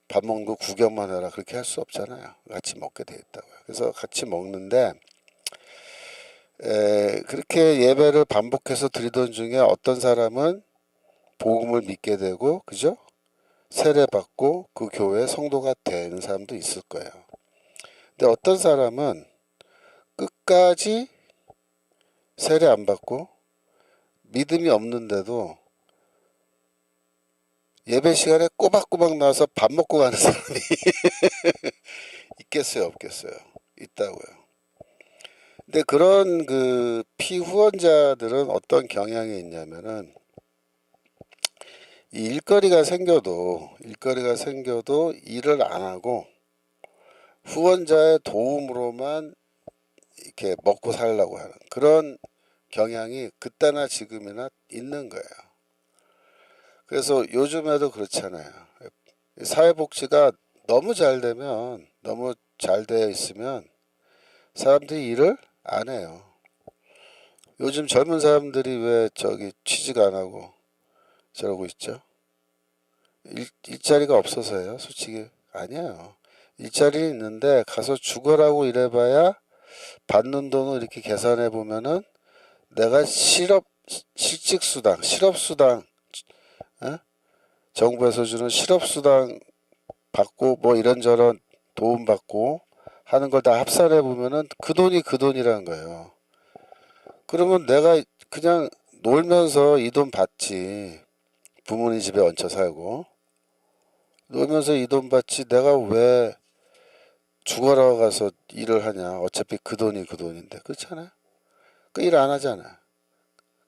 밥 먹는 거 구경만 해라 그렇게 할 수 없잖아요. 같이 먹게 돼 있다고요. 그래서 같이 먹는데 그렇게 예배를 반복해서 드리던 중에 어떤 사람은 복음을 믿게 되고 그죠? 세례 받고 그 교회 성도가 되는 사람도 있을 거예요. 근데 어떤 사람은 끝까지 세례 안 받고 믿음이 없는데도 예배 시간에 꼬박꼬박 나와서 밥 먹고 가는 사람이 있겠어요, 없겠어요? 있다고요. 근데 그런 그 피후원자들은 어떤 경향이 있냐면은 이 일거리가 생겨도 일을 안 하고 후원자의 도움으로만 이렇게 먹고 살려고 하는 그런 경향이 그때나 지금이나 있는 거예요. 그래서 요즘에도 그렇잖아요. 사회복지가 너무 잘 되면, 너무 잘 되어 있으면 사람들이 일을 안 해요. 요즘 젊은 사람들이 왜 저기 취직 안 하고 저러고 있죠? 일자리가 없어서요? 솔직히 아니에요. 일자리 있는데 가서 죽어라고 일해봐야 받는 돈을 이렇게 계산해 보면은 내가 실직수당, 실업수당, 어? 정부에서 주는 실업수당 받고 뭐 이런저런 도움 받고 하는 걸 다 합산해 보면은 그 돈이 그 돈이라는 거예요. 그러면 내가 그냥 놀면서 이 돈 받지. 부모님 집에 얹혀 살고 놀면서 이 돈 받지. 내가 왜 죽어라 가서 일을 하냐. 어차피 그 돈이 그 돈인데. 그렇잖아요. 그 일 안 하잖아.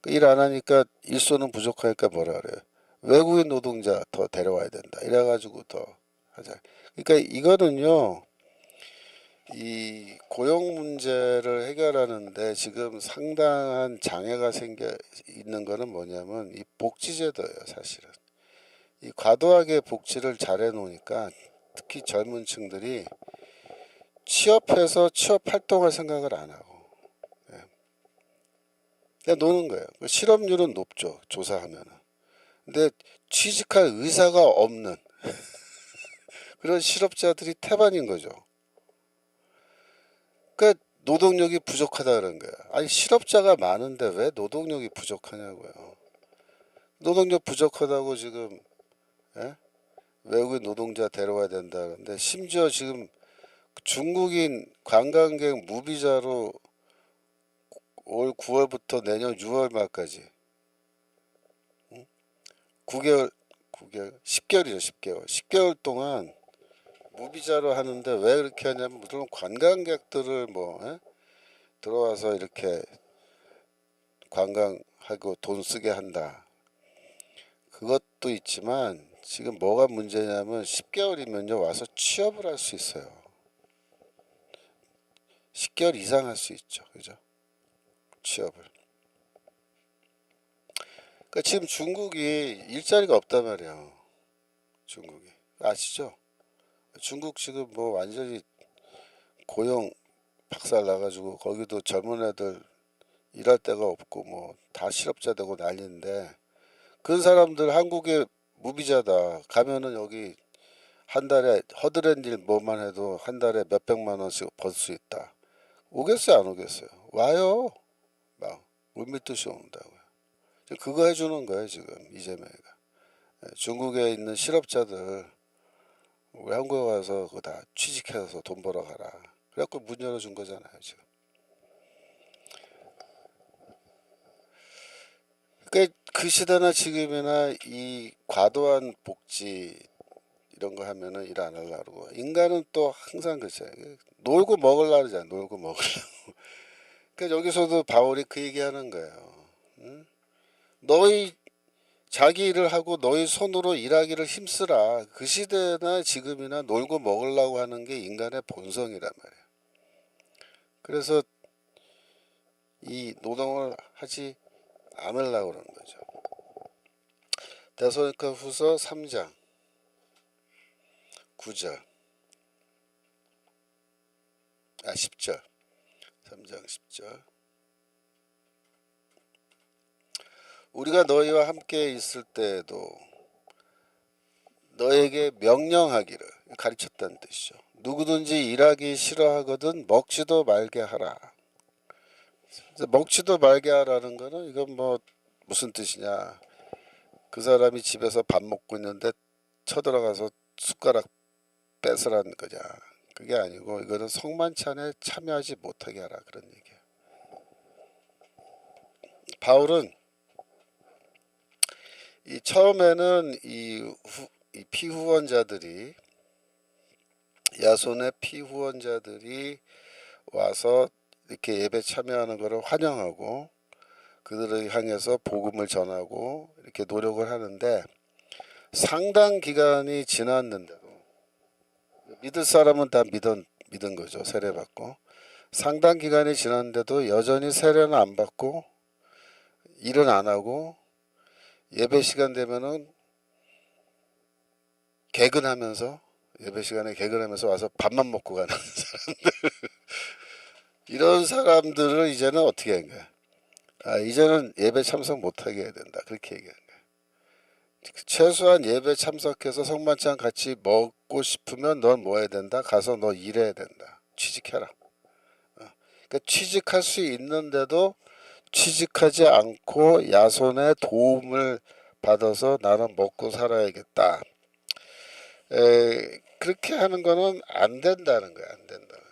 그 일 안 하니까 일손은 부족하니까 뭐라 그래요. 외국인 노동자 더 데려와야 된다. 이래가지고 더 하자. 그러니까 이거는요. 이 고용 문제를 해결하는데 지금 상당한 장애가 생겨 있는 거는 뭐냐면 이 복지제도예요, 사실은. 이 과도하게 복지를 잘해 놓으니까 특히 젊은 층들이 취업해서 취업 활동할 생각을 안 하고 그냥 노는 거예요. 실업률은 높죠, 조사하면은. 근데 취직할 의사가 없는 그런 실업자들이 태반인 거죠. 그러니까 노동력이 부족하다 그런 거야. 아니 실업자가 많은데 왜 노동력이 부족하냐고요. 노동력 부족하다고 지금 예? 외국인 노동자 데려와야 된다는데 심지어 지금 중국인 관광객 무비자로 올 9월부터 내년 6월 말까지 9개월 10개월이죠. 10개월 동안 무비자로 하는데 왜 그렇게 하냐면 물론 관광객들을 뭐 들어와서 이렇게 관광하고 돈 쓰게 한다. 그것도 있지만 지금 뭐가 문제냐면 10개월이면요 와서 취업을 할 수 있어요. 10개월 이상 할 수 있죠. 그죠? 취업을. 그러니까 지금 중국이 일자리가 없단 말이에요. 중국이. 아시죠? 중국 지금 뭐 완전히 고용 박살 나가지고 거기도 젊은 애들 일할 데가 없고 뭐 다 실업자 되고 난리인데 그 사람들 한국에 무비자다 가면은 여기 한 달에 허드렛 일 뭐만 해도 한 달에 몇백만 원씩 벌 수 있다. 오겠어요 안 오겠어요? 와요. 막 물밀듯이 온다고요. 그거 해주는 거예요 지금 이재명이가. 중국에 있는 실업자들 우리 한국에 와서 그거 다 취직해서 돈 벌어 가라. 그래갖고 문 열어준 거잖아요 지금. 그러니까 그 시대나 지금이나 이 과도한 복지 이런 거 하면은 일 안 하려고 그러고 인간은 또 항상 그렇잖아요. 놀고 먹으려고 그러잖아요. 놀고 먹으려고. 그러니까 여기서도 바울이 그 얘기하는 거예요. 응? 너희 자기 일을 하고 너희 손으로 일하기를 힘쓰라. 그 시대나 지금이나 놀고 먹으려고 하는 게 인간의 본성이란 말이에요. 그래서 이 노동을 하지 않으려고 그러는 거죠. 데살로니가 후서 3장 9절 10절 3장 10절 우리가 너희와 함께 있을 때에도 너에게 명령하기를 가르쳤다는 뜻이죠. 누구든지 일하기 싫어하거든 먹지도 말게 하라. 먹지도 말게 하라는 거는 이건 뭐 무슨 뜻이냐. 그 사람이 집에서 밥 먹고 있는데 쳐들어가서 숟가락 뺏으라는 거냐. 그게 아니고 이거는 성만찬에 참여하지 못하게 하라 그런 얘기예요. 바울은 이 처음에는 이 피후원자들이 야손의 피후원자들이 와서 이렇게 예배 참여하는 것을 환영하고 그들을 향해서 복음을 전하고 이렇게 노력을 하는데 상당 기간이 지났는데도 믿을 사람은 다 믿은 거죠. 세례받고. 상당 기간이 지났는데도 여전히 세례는 안 받고 일은 안 하고 예배 시간 되면은 개근하면서 예배 시간에 개근하면서 와서 밥만 먹고 가는 이런 사람들을 이제는 어떻게 한 거야? 아, 이제는 예배 참석 못하게 해야 된다. 그렇게 얘기한 거야. 최소한 예배 참석해서 성만찬 같이 먹고 싶으면 넌 뭐 해야 된다? 가서 너 일해야 된다. 취직해라. 그러니까 취직할 수 있는데도 취직하지 않고 야손의 도움을 받아서 나는 먹고 살아야겠다. 그렇게 하는 거는 안 된다는 거야. 안 된다는 거야.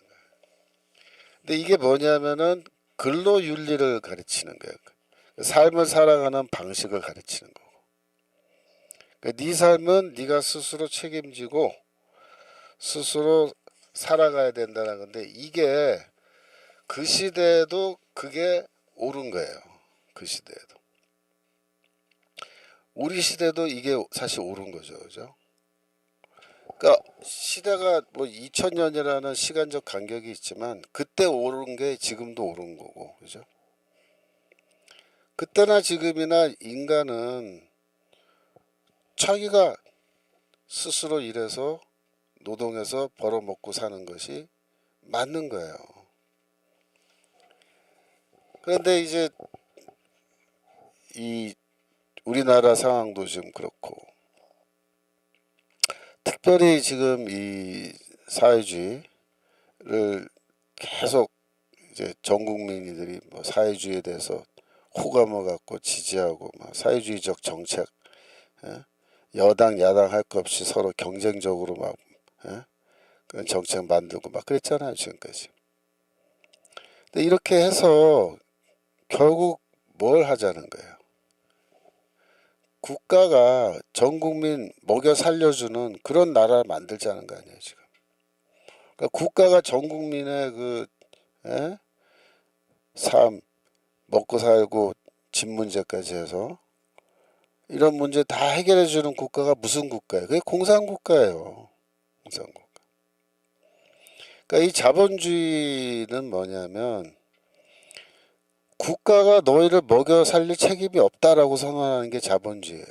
근데 이게 뭐냐면은 근로윤리를 가르치는 거예요. 삶을 살아가는 방식을 가르치는 거고. 그러니까 네 삶은 네가 스스로 책임지고 스스로 살아가야 된다는 건데 이게 그 시대에도 그게 옳은 거예요. 그 시대에도. 우리 시대도 이게 사실 옳은 거죠. 그죠? 그러니까 시대가 뭐 2000년이라는 시간적 간격이 있지만 그때 옳은 게 지금도 옳은 거고. 그죠? 그때나 지금이나 인간은 자기가 스스로 일해서 노동해서 벌어먹고 사는 것이 맞는 거예요. 그런데 이제 이 우리나라 상황도 지금 그렇고 특별히 지금 이 사회주의를 계속 이제 전 국민들이 뭐 사회주의에 대해서 호감을 갖고 지지하고 막 사회주의적 정책, 예? 여당 야당 할 것 없이 서로 경쟁적으로 막 예? 그런 정책 만들고 막 그랬잖아요 지금까지. 근데 이렇게 해서 결국 뭘 하자는 거예요? 국가가 전 국민 먹여 살려주는 그런 나라를 만들자는 거 아니에요 지금. 그러니까 국가가 전 국민의 그 예? 삶 먹고 살고 집 문제까지 해서 이런 문제 다 해결해 주는 국가가 무슨 국가예요? 그게 공산국가예요. 공산국가. 그러니까 이 자본주의는 뭐냐면 국가가 너희를 먹여 살릴 책임이 없다라고 선언하는 게 자본주의예요.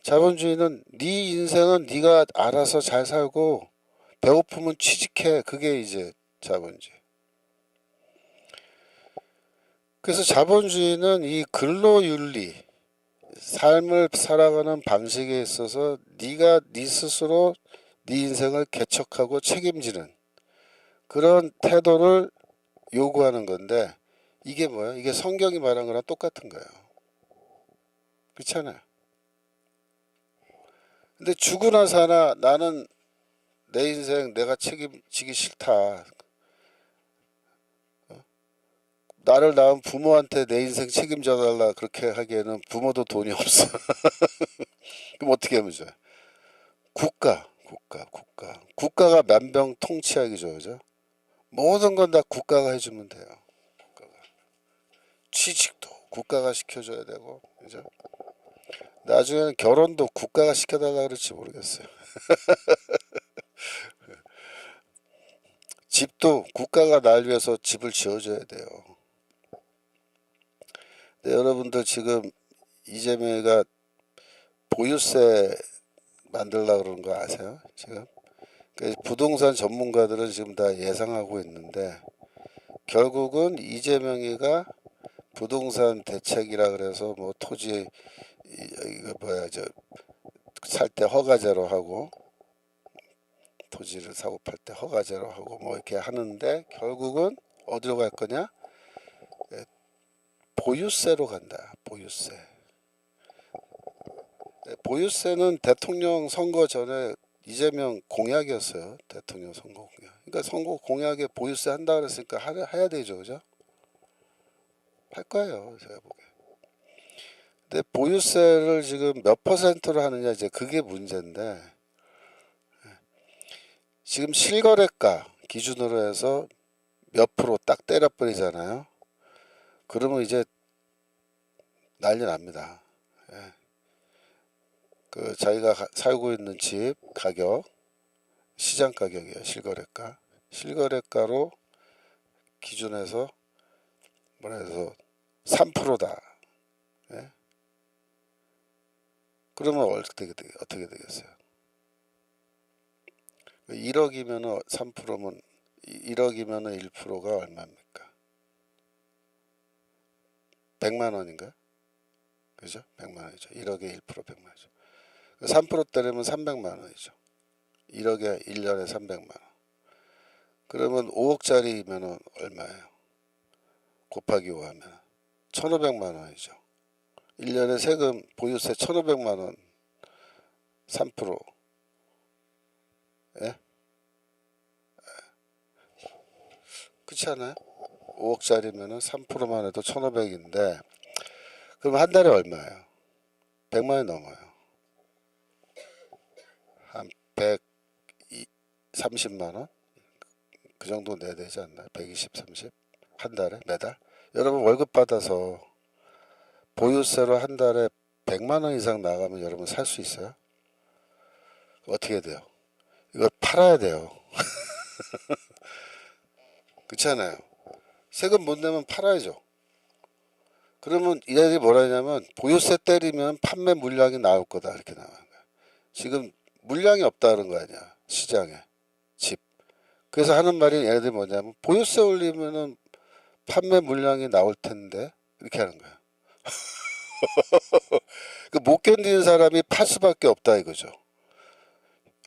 자본주의는 네 인생은 네가 알아서 잘 살고 배고프면 취직해. 그게 이제 자본주의. 그래서 자본주의는 이 근로윤리, 삶을 살아가는 방식에 있어서 네가 네 스스로 네 인생을 개척하고 책임지는 그런 태도를 요구하는 건데 이게 뭐야? 이게 성경이 말한 거랑 똑같은 거예요. 그렇잖아요. 근데 죽으나 사나 나는 내 인생 내가 책임지기 싫다. 나를 낳은 부모한테 내 인생 책임져 달라 그렇게 하기에는 부모도 돈이 없어. 그럼 어떻게 하면 좋아요? 국가가 만병통치약이죠, 그죠? 모든 건 다 국가가 해주면 돼요. 국가가. 취직도 국가가 시켜줘야 되고, 그죠? 나중에는 결혼도 국가가 시켜달라 그럴지 모르겠어요. 집도 국가가 날 위해서 집을 지어줘야 돼요. 근데 여러분들 지금 이재명이가 보유세 만들려고 그러는 거 아세요? 지금? 부동산 전문가들은 지금 다 예상하고 있는데 결국은 이재명이가 부동산 대책이라 그래서 뭐 토지 이거 뭐야 저 살 때 허가제로 하고 토지를 사고 팔 때 허가제로 하고 뭐 이렇게 하는데 결국은 어디로 갈 거냐? 보유세로 간다. 보유세. 보유세는 대통령 선거 전에 이재명 공약이었어요. 대통령 선거 공약. 그러니까 선거 공약에 보유세 한다 그랬으니까 해야 되죠, 그죠? 할 거예요, 제가 보기에. 근데 보유세를 지금 몇 퍼센트로 하느냐 이제 그게 문제인데 지금 실거래가 기준으로 해서 몇 프로 딱 때려버리잖아요. 그러면 이제 난리 납니다. 예. 그 자기가 살고 있는 집 가격, 시장 가격이에요. 실거래가. 실거래가로 기준해서 뭐라 해서 3%다. 예? 그러면 어떻게 되겠어요? 1억이면은 3%면 1억이면은 1%가 얼마입니까? 100만 원인가? 그죠? 100만 원이죠. 1억에 1% 100만 원이죠. 3% 때리면 300만 원이죠. 1억에 1년에 300만 원. 그러면 5억짜리면은 얼마예요? 곱하기 5 하면 1,500만 원이죠. 1년에 세금 보유세 1,500만 원 3%. 예? 그렇지 않아요? 5억짜리면은 3%만 해도 1,500인데 그럼 한 달에 얼마예요? 100만 원이 넘어요. 한 130만 원? 그 정도 내야 되지 않나요? 120, 30? 한 달에? 매달? 여러분 월급 받아서 보유세로 한 달에 100만 원 이상 나가면 여러분 살 수 있어요? 어떻게 돼요? 이걸 팔아야 돼요. 그렇잖아요. 세금 못 내면 팔아야죠. 그러면 이들이 뭐라 하냐면 보유세 때리면 판매 물량이 나올 거다 이렇게 나와요. 지금 물량이 없다는 거 아니야. 시장에. 집. 그래서 하는 말이 얘네들이 뭐냐면 보유세 올리면은 판매 물량이 나올 텐데 이렇게 하는 거야. 그 못 견디는 사람이 팔 수밖에 없다 이거죠.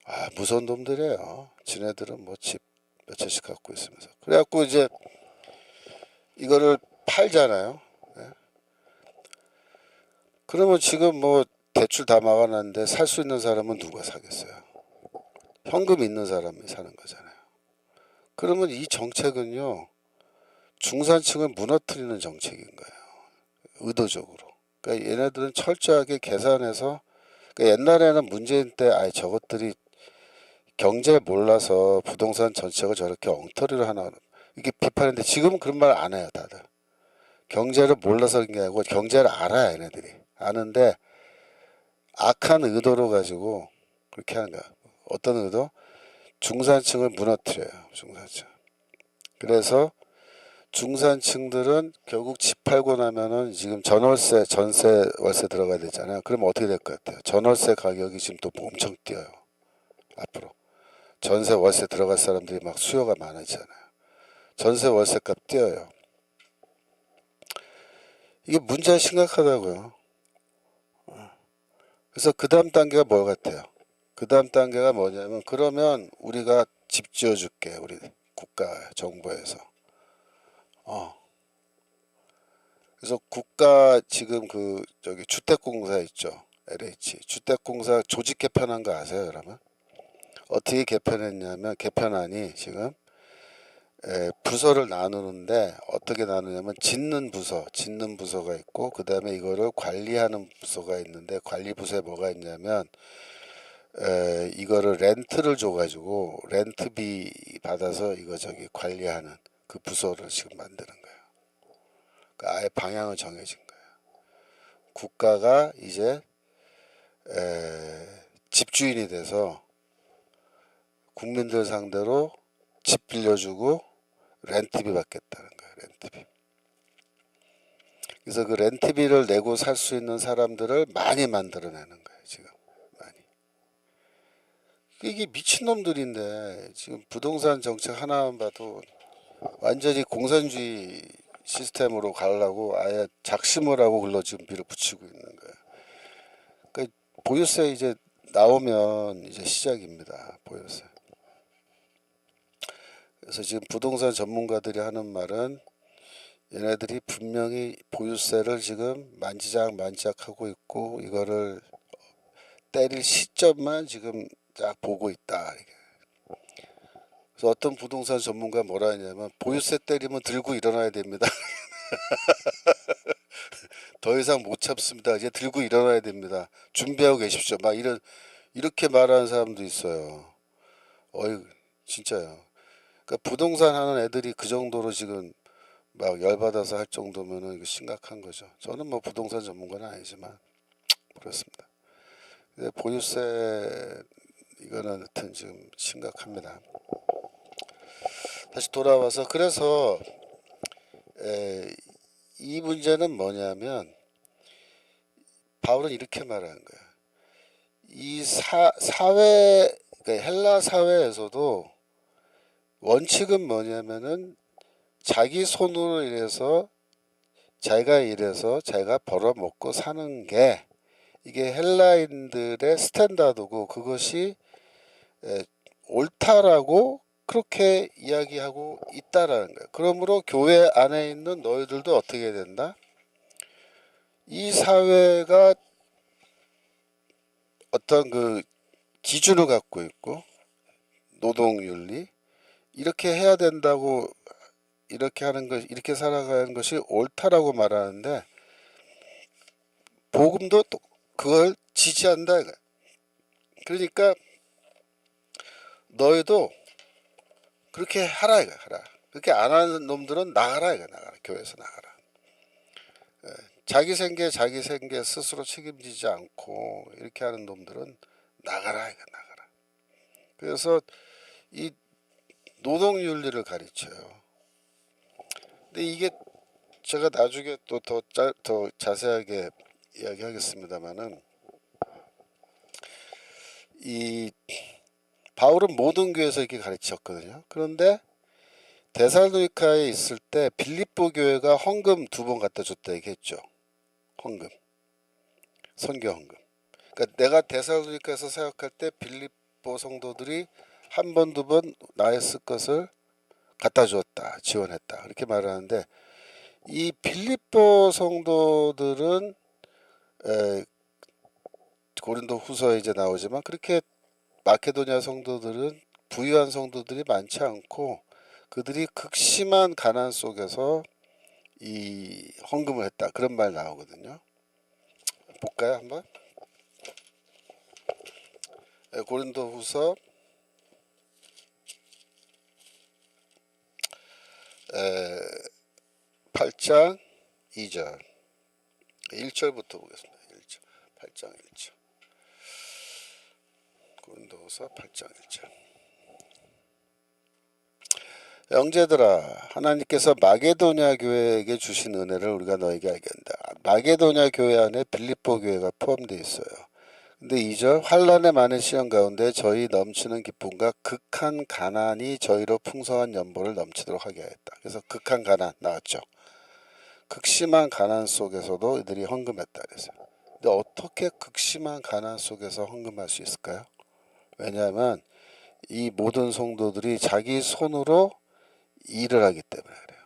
아 무서운 놈들이에요. 지네들은 뭐 집 몇 채씩 갖고 있으면서. 그래갖고 이제 이거를 팔잖아요. 예? 그러면 지금 뭐 대출 다 막아놨는데 살 수 있는 사람은 누가 사겠어요? 현금 있는 사람이 사는 거잖아요. 그러면 이 정책은요 중산층을 무너뜨리는 정책인 거예요. 의도적으로. 그러니까 얘네들은 철저하게 계산해서 그러니까 옛날에는 문재인 때 아예 저것들이 경제 몰라서 부동산 정책을 저렇게 엉터리로 하나 이게 비판했는데 지금은 그런 말 안 해요 다들. 경제를 몰라서 그런 게 아니고 경제를 알아요 얘네들이. 아는데 악한 의도로 가지고 그렇게 하는 거야. 어떤 의도? 중산층을 무너뜨려요. 중산층. 그래서 중산층들은 결국 집 팔고 나면은 지금 전월세, 전세, 월세 들어가야 되잖아요. 그러면 어떻게 될 것 같아요? 전월세 가격이 지금 또 엄청 뛰어요. 앞으로. 전세, 월세 들어갈 사람들이 막 수요가 많아지잖아요. 전세, 월세값 뛰어요. 이게 문제가 심각하다고요. 그래서 그 다음 단계가 뭐 같아요? 그 다음 단계가 뭐냐면 그러면 우리가 집 지어줄게. 우리 국가, 정부에서. 그래서 국가 지금 그 저기 주택공사 있죠. LH 주택공사 조직 개편한 거 아세요, 여러분? 어떻게 개편했냐면 개편안이 지금 부서를 나누는데 어떻게 나누냐면 짓는 부서가 있고 그 다음에 이거를 관리하는 부서가 있는데 관리 부서에 뭐가 있냐면 이거를 렌트를 줘가지고 렌트비 받아서 이거 저기 관리하는 그 부서를 지금 만드는 거예요. 그러니까 아예 방향을 정해진 거예요. 국가가 이제 집주인이 돼서 국민들 상대로 집 빌려주고 렌트비 받겠다는 거예요. 렌트비. 그래서 그 렌트비를 내고 살 수 있는 사람들을 많이 만들어내는 거예요. 지금 많이. 이게 미친놈들인데 지금 부동산 정책 하나만 봐도 완전히 공산주의 시스템으로 가려고 아예 작심을 하고 글로 지금 밀어붙이고 있는 거예요. 그러니까 보유세 이제 나오면 이제 시작입니다. 보유세. 그래서 지금 부동산 전문가들이 하는 말은 얘네들이 분명히 보유세를 지금 만지작 하고 있고 이거를 때릴 시점만 지금 딱 보고 있다. 그래서 어떤 부동산 전문가 뭐라 하냐면 보유세 때리면 들고 일어나야 됩니다. 더 이상 못 참습니다. 이제 들고 일어나야 됩니다. 준비하고 계십시오. 막 이렇게 말하는 사람도 있어요. 어이 진짜요. 그러니까 부동산 하는 애들이 그 정도로 지금 막 열받아서 할 정도면은 이거 심각한 거죠. 저는 뭐 부동산 전문가는 아니지만 그렇습니다. 보유세 이거는 하여튼 지금 심각합니다. 다시 돌아와서 그래서 이 문제는 뭐냐면 바울은 이렇게 말하는 거야. 이 사회 그러니까 헬라 사회에서도 원칙은 뭐냐면은 자기 손으로 일해서 자기가 일해서 자기가 벌어먹고 사는 게 이게 헬라인들의 스탠다드고 그것이 옳다라고 그렇게 이야기하고 있다라는 거예요. 그러므로 교회 안에 있는 너희들도 어떻게 해야 된다? 이 사회가 어떤 그 기준을 갖고 있고 노동윤리 이렇게 해야 된다고 이렇게 하는 것 이렇게 살아가는 것이 옳다라고 말하는데 복음도 또 그걸 지지한다. 그러니까 너희도 그렇게 하라 이거 하라. 그렇게 안 하는 놈들은 나가라 이거 나가라. 교회에서 나가라. 자기 생계 스스로 책임지지 않고 이렇게 하는 놈들은 나가라 이거 나가라. 그래서 이 노동윤리를 가르쳐요. 근데 이게 제가 나중에 또 더 자세하게 이야기하겠습니다만은 이 바울은 모든 교회에서 이렇게 가르쳤거든요. 그런데 데살로니카에 있을 때 빌립보 교회가 헌금 2번 갖다 줬다 얘기했죠. 헌금, 선교 헌금. 그러니까 내가 데살로니카에서 사역할 때 빌립보 성도들이 1번, 2번 나의 쓸 것을 갖다 주었다, 지원했다 그렇게 말하는데 이 빌립보 성도들은 고린도 후서에 이제 나오지만 그렇게 마케도냐 성도들은 부유한 성도들이 많지 않고 그들이 극심한 가난 속에서 이 헌금을 했다 그런 말 나오거든요. 볼까요 한번? 고린도 후서 8장 2절 1절부터 보겠습니다. 1절 8장 1절 고린도후서 8장 1절 형제들아 하나님께서 마게도냐 교회에게 주신 은혜를 우리가 너에게 알게 한다. 마게도냐 교회 안에 빌립보 교회가 포함되어 있어요. 근데 2절 환난의 많은 시험 가운데 저희 넘치는 기쁨과 극한 가난이 저희로 풍성한 연보를 넘치도록 하게 하였다. 그래서 극한 가난 나왔죠. 극심한 가난 속에서도 이들이 헌금했다 그랬어요. 근데 어떻게 극심한 가난 속에서 헌금할 수 있을까요? 왜냐하면 이 모든 성도들이 자기 손으로 일을 하기 때문에 그래요.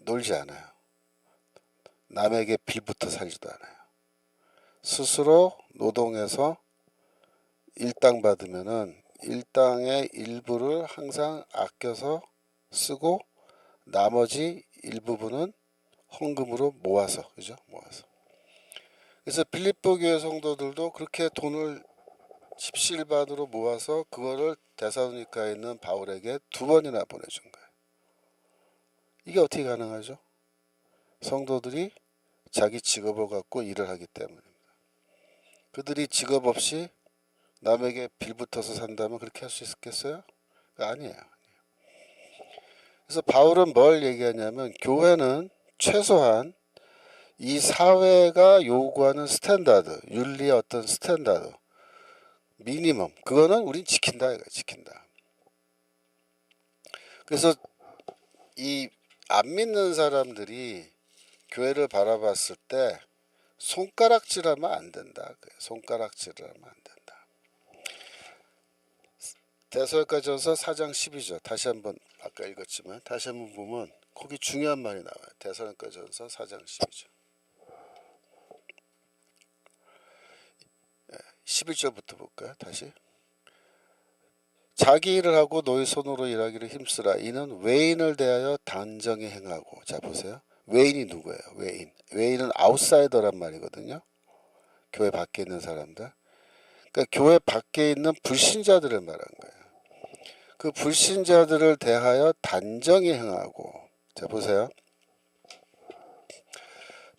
놀지 않아요. 남에게 빌부터 살지도 않아요. 스스로 노동해서 일당 받으면은 일당의 일부를 항상 아껴서 쓰고 나머지 일부분은 헌금으로 모아서 그죠? 모아서. 그래서 빌립보 교회 성도들도 그렇게 돈을 십시일반으로 모아서 그거를 데살로니카에 있는 바울에게 2번이나 보내준 거예요. 이게 어떻게 가능하죠? 성도들이 자기 직업을 갖고 일을 하기 때문입니다. 그들이 직업 없이 남에게 빌붙어서 산다면 그렇게 할 수 있겠어요? 아니에요. 그래서 바울은 뭘 얘기하냐면 교회는 최소한 이 사회가 요구하는 스탠다드, 윤리의 어떤 스탠다드, 미니멈, 그거는 우린 지킨다. 지킨다. 그래서 이 안 믿는 사람들이 교회를 바라봤을 때 손가락질하면 안 된다. 손가락질하면 안 된다. 데살로니가전서 4장 12절 다시 한번 아까 읽었지만 다시 한번 보면 거기 중요한 말이 나와요. 데살로니가전서 4장 12절 11절부터 볼까요? 다시 자기 일을 하고 너희 손으로 일하기를 힘쓰라. 이는 외인을 대하여 단정히 행하고. 자 보세요. 외인이 누구예요? 외인은 아웃사이더란 말이거든요. 교회 밖에 있는 사람들. 그러니까 교회 밖에 있는 불신자들을 말한 거예요. 그 불신자들을 대하여 단정히 행하고. 자 보세요.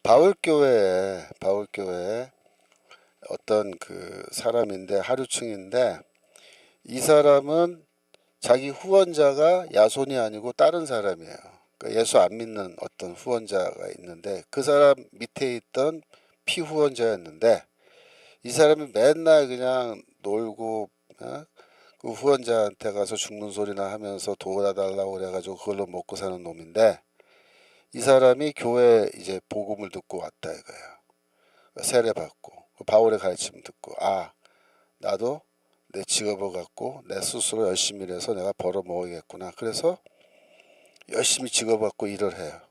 바울교회에 어떤 그 사람인데 하류층인데 이 사람은 자기 후원자가 야손이 아니고 다른 사람이에요. 그러니까 예수 안 믿는 어떤 후원자가 있는데 그 사람 밑에 있던 피후원자였는데 이 사람이 맨날 그냥 놀고 그 후원자한테 가서 죽는 소리나 하면서 도와달라고 그래가지고 그걸로 먹고 사는 놈인데 이 사람이 교회 이제 복음을 듣고 왔다 이거예요. 세례 받고 바울의 가르침 듣고 나도 내 직업을 갖고 내 스스로 열심히 일해서 내가 벌어 먹어야겠구나. 그래서 열심히 직업 갖고 일을 해요.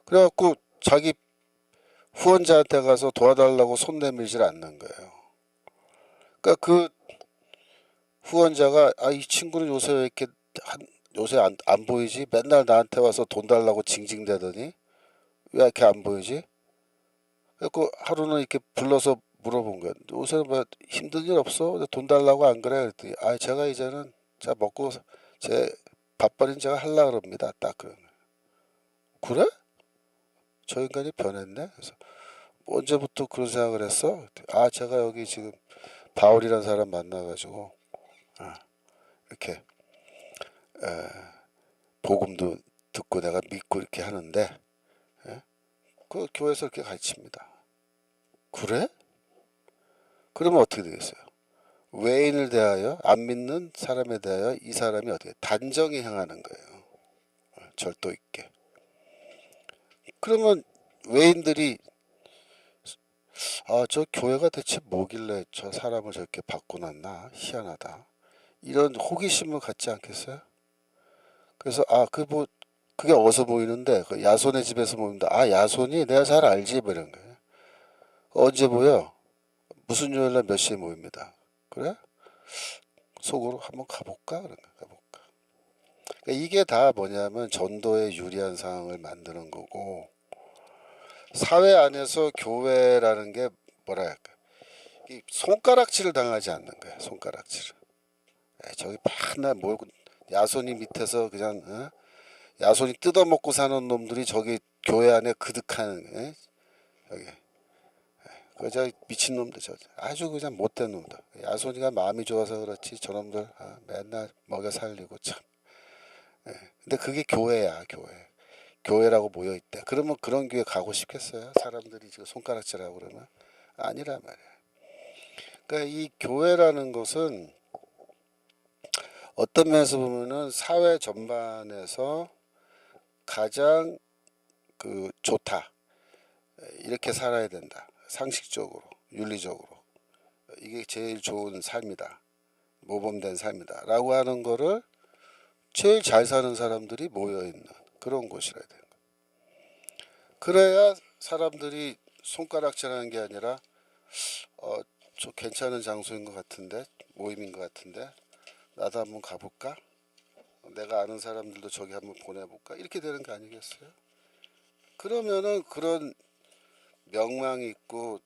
그래갖고 자기 후원자한테 가서 도와달라고 손 내밀질 않는 거예요. 그러니까 그 후원자가 이 친구는 요새 왜 이렇게 요새 안 보이지? 맨날 나한테 와서 돈 달라고 징징대더니 왜 이렇게 안 보이지? 그래갖고 하루는 이렇게 불러서 물어본 거야. 요새 뭐 힘든 일 없어? 돈 달라고 안 그래? 그랬더니 제가 이제는 제가 먹고 제 밥벌이는 제가 하려고 그럽니다. 딱 그런 거야. 그래? 저 인간이 변했네? 그래서 언제부터 그런 생각을 했어? 제가 여기 지금 바울이라는 사람 만나가지고 이렇게 복음도 듣고 내가 믿고 이렇게 하는데 그 교회에서 이렇게 가르칩니다. 그래? 그러면 어떻게 되겠어요? 외인을 대하여 안 믿는 사람에 대하여 이 사람이 어떻게 단정히 행하는 거예요. 절도 있게. 그러면 외인들이 저 교회가 대체 뭐길래 저 사람을 저렇게 바꿔놨나 희한하다 이런 호기심을 갖지 않겠어요? 그래서 그게 어디서 보이는데 그 야손의 집에서 보인다. 야손이 내가 잘 알지 뭐 이런 거예요. 언제 보여? 무슨 요일날 몇 시에 모입니다. 그래? 속으로 한번 가볼까? 그런 거 가볼까? 그러니까 이게 다 뭐냐면 전도에 유리한 상황을 만드는 거고 사회 안에서 교회라는 게 뭐랄까 이 손가락질을 당하지 않는 거야. 손가락질을. 저기 맨날 몰고 야손이 밑에서 그냥 야손이 뜯어먹고 사는 놈들이 저기 교회 안에 그득하는 여기 저 미친놈들 저 아주 그냥 못된 놈들. 야손이가 마음이 좋아서 그렇지 저놈들 맨날 먹여 살리고 참. 근데 그게 교회야 교회. 교회라고 모여 있대. 그러면 그런 교회 가고 싶겠어요? 사람들이 지금 손가락질하고 그러면 아니란 말이야. 그러니까 이 교회라는 것은 어떤 면에서 보면은 사회 전반에서 가장 그 좋다. 이렇게 살아야 된다. 상식적으로, 윤리적으로. 이게 제일 좋은 삶이다. 모범된 삶이다. 라고 하는 거를 제일 잘 사는 사람들이 모여있는 그런 곳이라 되는 거예요. 그래야 사람들이 손가락질하는 게 아니라 저 괜찮은 장소인 것 같은데 모임인 것 같은데 나도 한번 가볼까? 내가 아는 사람들도 저기 한번 보내볼까? 이렇게 되는 거 아니겠어요? 그러면은 그런 명망이 있고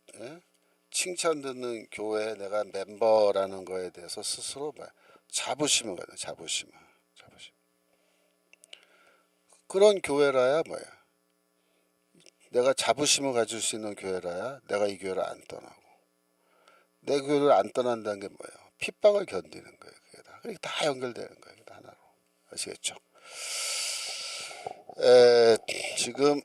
칭찬 듣는 교회에 내가 멤버라는 거에 대해서 스스로 자부심을 가져. 자부심. 그런 교회라야 뭐야? 내가 자부심을 가질 수 있는 교회라야 내가 이 교회를 안 떠나고 내 교회를 안 떠난다는 게 뭐예요? 핍박을 견디는 거예요. 그게 다. 그게 다 연결되는 거예요. 다 하나로. 아시겠죠? 지금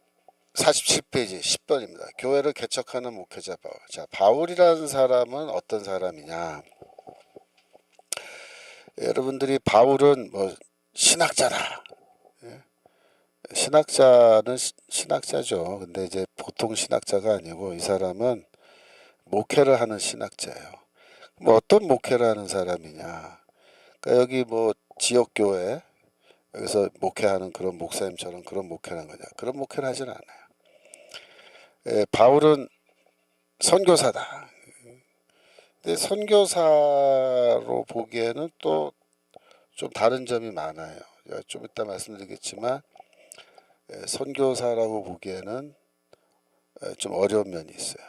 47페이지 10번입니다. 교회를 개척하는 목회자 바울. 자, 바울이라는 사람은 어떤 사람이냐? 여러분들이 바울은 뭐 신학자다. 신학자는 신학자죠. 근데 이제 보통 신학자가 아니고 이 사람은 목회를 하는 신학자예요. 뭐 어떤 목회를 하는 사람이냐? 그러니까 여기 뭐 지역 교회 여기서 목회하는 그런 목사님처럼 그런 목회를 하는 거냐? 그런 목회를 하진 않아요. 바울은 선교사다. 근데 선교사로 보기에는 또 좀 다른 점이 많아요. 좀 이따 말씀드리겠지만 선교사라고 보기에는 좀 어려운 면이 있어요.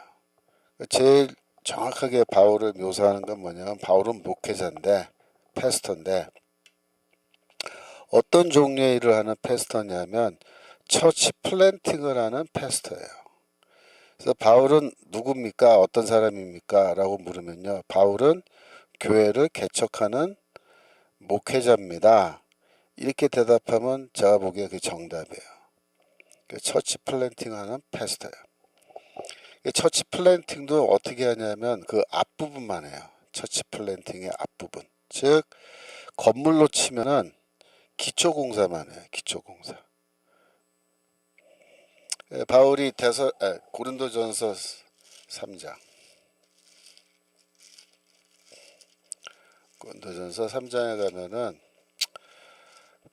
제일 정확하게 바울을 묘사하는 건 뭐냐면 바울은 목회자인데 패스터인데 어떤 종류의 일을 하는 패스터냐면 처치 플랜팅을 하는 패스터예요. 그래서 바울은 누굽니까? 어떤 사람입니까? 라고 물으면요. 바울은 교회를 개척하는 목회자입니다. 이렇게 대답하면 제가 보기에 그게 정답이에요. 처치 플랜팅하는 패스터예요. 처치 플랜팅도 어떻게 하냐면 그 앞부분만 해요. 처치 플랜팅의 앞부분. 즉 건물로 치면은 기초공사만 해요. 기초공사. 바울이 고린도전서 3장. 고린도전서 3장에 가면은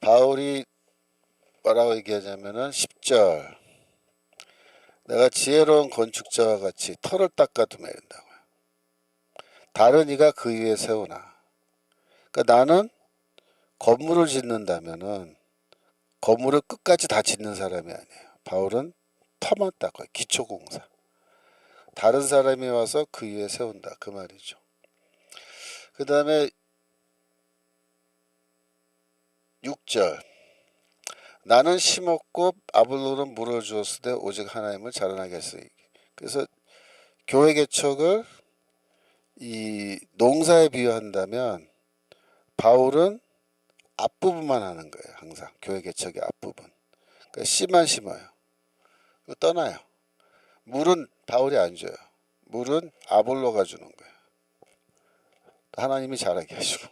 바울이 뭐라고 얘기하냐면은 10절. 내가 지혜로운 건축자와 같이 터를 닦아두면 된다고요. 다른 이가 그 위에 세우나. 그러니까 나는 건물을 짓는다면은 건물을 끝까지 다 짓는 사람이 아니에요. 바울은 터만 닦아요. 기초공사. 다른 사람이 와서 그 위에 세운다. 그 말이죠. 그 다음에 6절. 나는 심었고 아볼로는 물을 주었으되 오직 하나님을 자라나게 했으니. 그래서 교회 개척을 이 농사에 비유한다면 바울은 앞부분만 하는 거예요. 항상 교회 개척의 앞부분. 그러니까 씨만 심어요. 떠나요. 물은 바울이 안 줘요. 물은 아볼로가 주는 거예요. 하나님이 자라게 하시고.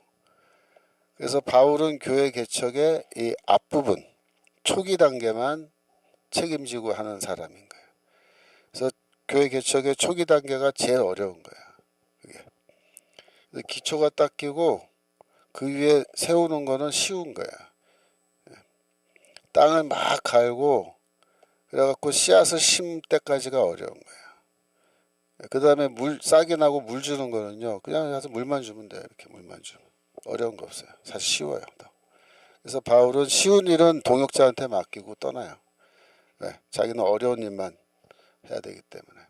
그래서 바울은 교회 개척의 이 앞부분, 초기 단계만 책임지고 하는 사람인 거예요. 그래서 교회 개척의 초기 단계가 제일 어려운 거예요. 그게. 기초가 딱 끼고 그 위에 세우는 거는 쉬운 거야. 땅을 막 갈고 그래갖고 씨앗을 심을 때까지가 어려운 거야. 그 다음에 물 싹이 나고 물 주는 거는요. 그냥 가서 물만 주면 돼요. 이렇게 물만 주면. 어려운 거 없어요. 사실 쉬워요. 그래서 바울은 쉬운 일은 동역자한테 맡기고 떠나요. 네, 자기는 어려운 일만 해야 되기 때문에.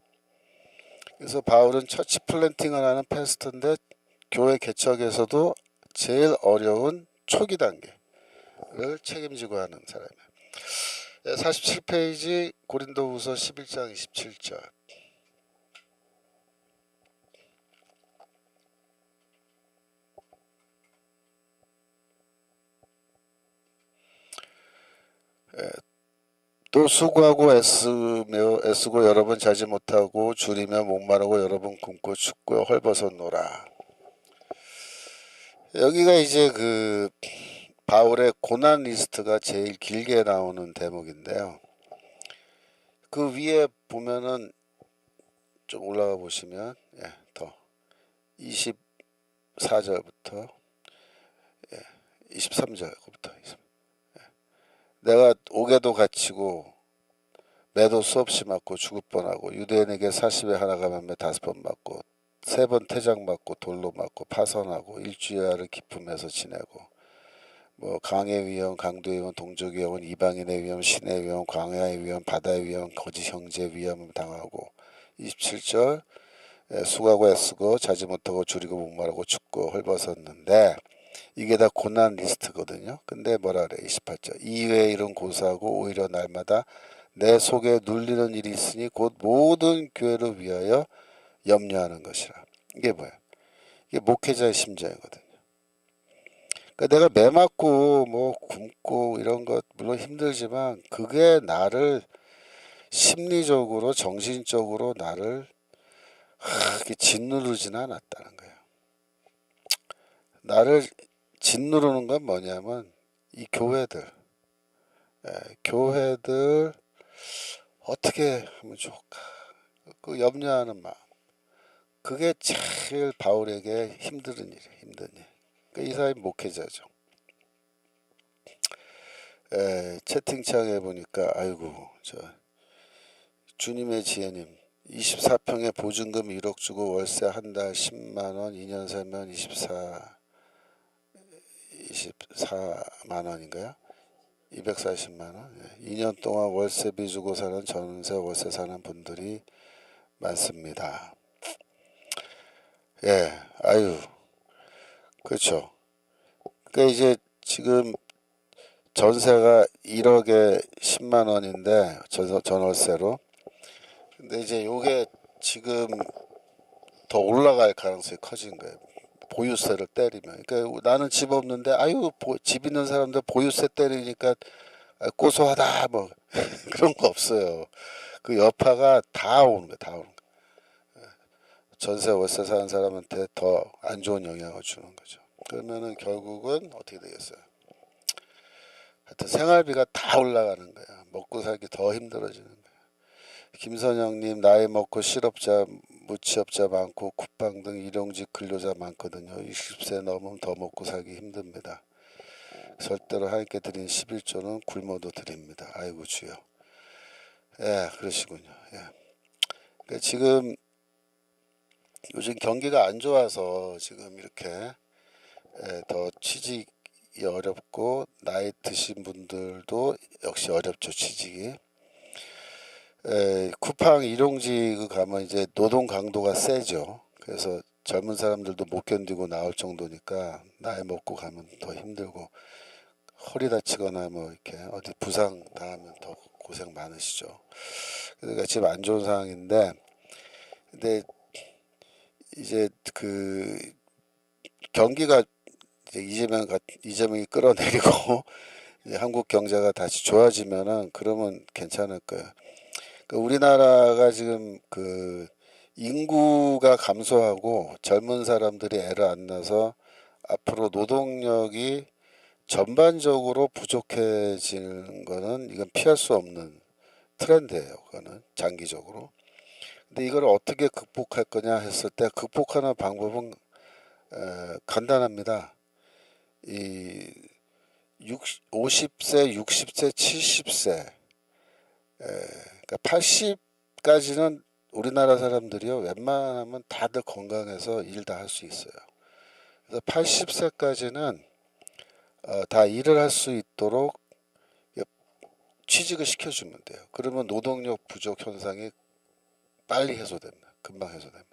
그래서 바울은 처치 플랜팅을 하는 패스터인데 교회 개척에서도 제일 어려운 초기 단계를 책임지고 하는 사람이에요. 47페이지 고린도후서 11장 27절. 또 수고하고 애쓰고 여러 번 자지 못하고 줄이며 목마르고 여러 번 굶고 춥고 헐벗었노라. 여기가 이제 그 바울의 고난 리스트가 제일 길게 나오는 대목인데요. 그 위에 보면은 좀 올라가 보시면 더 24절부터 23절부터 내가 옥에도 갇히고 매도 수없이 맞고 죽을 뻔하고 유대인에게 40에 하나가 맘에 5번 맞고 3번 태장 맞고 돌로 맞고 파선하고 일주일을 기품에서 지내고 뭐 강의 위험, 강도의 위험, 동족의 위험, 이방인의 위험, 신의 위험, 광야의 위험, 바다의 위험, 거짓 형제 위험을 당하고 27절 수고하고 애쓰고 자지 못하고 줄이고 목마르고 춥고 헐벗었는데 이게 다 고난 리스트거든요. 근데 뭐라 그래 28절 이외의 일은 고사하고 오히려 날마다 내 속에 눌리는 일이 있으니 곧 모든 교회를 위하여 염려하는 것이라. 이게 뭐야? 이게 목회자의 심정이거든요. 그러니까 내가 매 맞고 뭐 굶고 이런 것 물론 힘들지만 그게 나를 심리적으로 정신적으로 나를 이렇게 짓누르지는 않았다는 거예요. 나를 짓누르는 건 뭐냐면 이 교회들 어떻게 하면 좋을까 그 염려하는 마음 그게 제일 바울에게 힘든 일이에요. 힘든 일. 그러니까 이 사람이 목회자죠. 채팅창에 보니까 아이고 저 주님의 지혜님 24평에 보증금 1억 주고 월세 한 달 10만원 2년 살면 24만원인가요? 240만원 2년 동안 월세비 주고 사는 전세 월세 사는 분들이 많습니다. 아유 그렇죠. 그러니까 이제 지금 전세가 1억에 10만원인데 전월세로 근데 이제 요게 지금 더 올라갈 가능성이 커진 거예요. 보유세를 때리면. 그러니까 나는 집 없는데 아유 집 있는 사람들 보유세 때리니까 고소하다 뭐 그런 거 없어요. 그 여파가 다 오는 거야, 다 오는 거. 전세 월세 사는 사람한테 더 안 좋은 영향을 주는 거죠. 그러면은 결국은 어떻게 되겠어요? 하여튼 생활비가 다 올라가는 거야. 먹고 살기 더 힘들어지는 거야. 김선영님, 나이 먹고 실업자, 무취업자 많고 쿠팡 등 일용직 근로자 많거든요. 60세 넘으면 더 먹고 살기 힘듭니다. 절대로 하나님께 드린 11조는 굶어도 드립니다. 아이고 주여. 예, 그러시군요. 예. 그러니까 지금 요즘 경기가 안 좋아서 지금 이렇게 더 취직이 어렵고 나이 드신 분들도 역시 어렵죠, 취직이. 쿠팡 일용직 가면 이제 노동 강도가 세죠. 그래서 젊은 사람들도 못 견디고 나올 정도니까 나이 먹고 가면 더 힘들고 허리 다치거나 뭐 이렇게 어디 부상 당하면 더 고생 많으시죠. 그러니까 지금 안 좋은 상황인데, 근데 이제 그 경기가 이제 이재명이 끌어내리고 이제 한국 경제가 다시 좋아지면은 그러면 괜찮을 거예요. 그 우리나라가 지금 그 인구가 감소하고 젊은 사람들이 애를 안 낳아서 앞으로 노동력이 전반적으로 부족해지는 거는 이건 피할 수 없는 트렌드예요. 그거는 장기적으로. 근데 이걸 어떻게 극복할 거냐 했을 때 극복하는 방법은 간단합니다. 이 50세, 60세, 70세, 그러니까 80까지는 우리나라 사람들이요 웬만하면 다들 건강해서 일 다 할 수 있어요. 그래서 80세까지는 다 일을 할 수 있도록 취직을 시켜주면 돼요. 그러면 노동력 부족 현상이 빨리 해소됩니다. 금방 해소됩니다.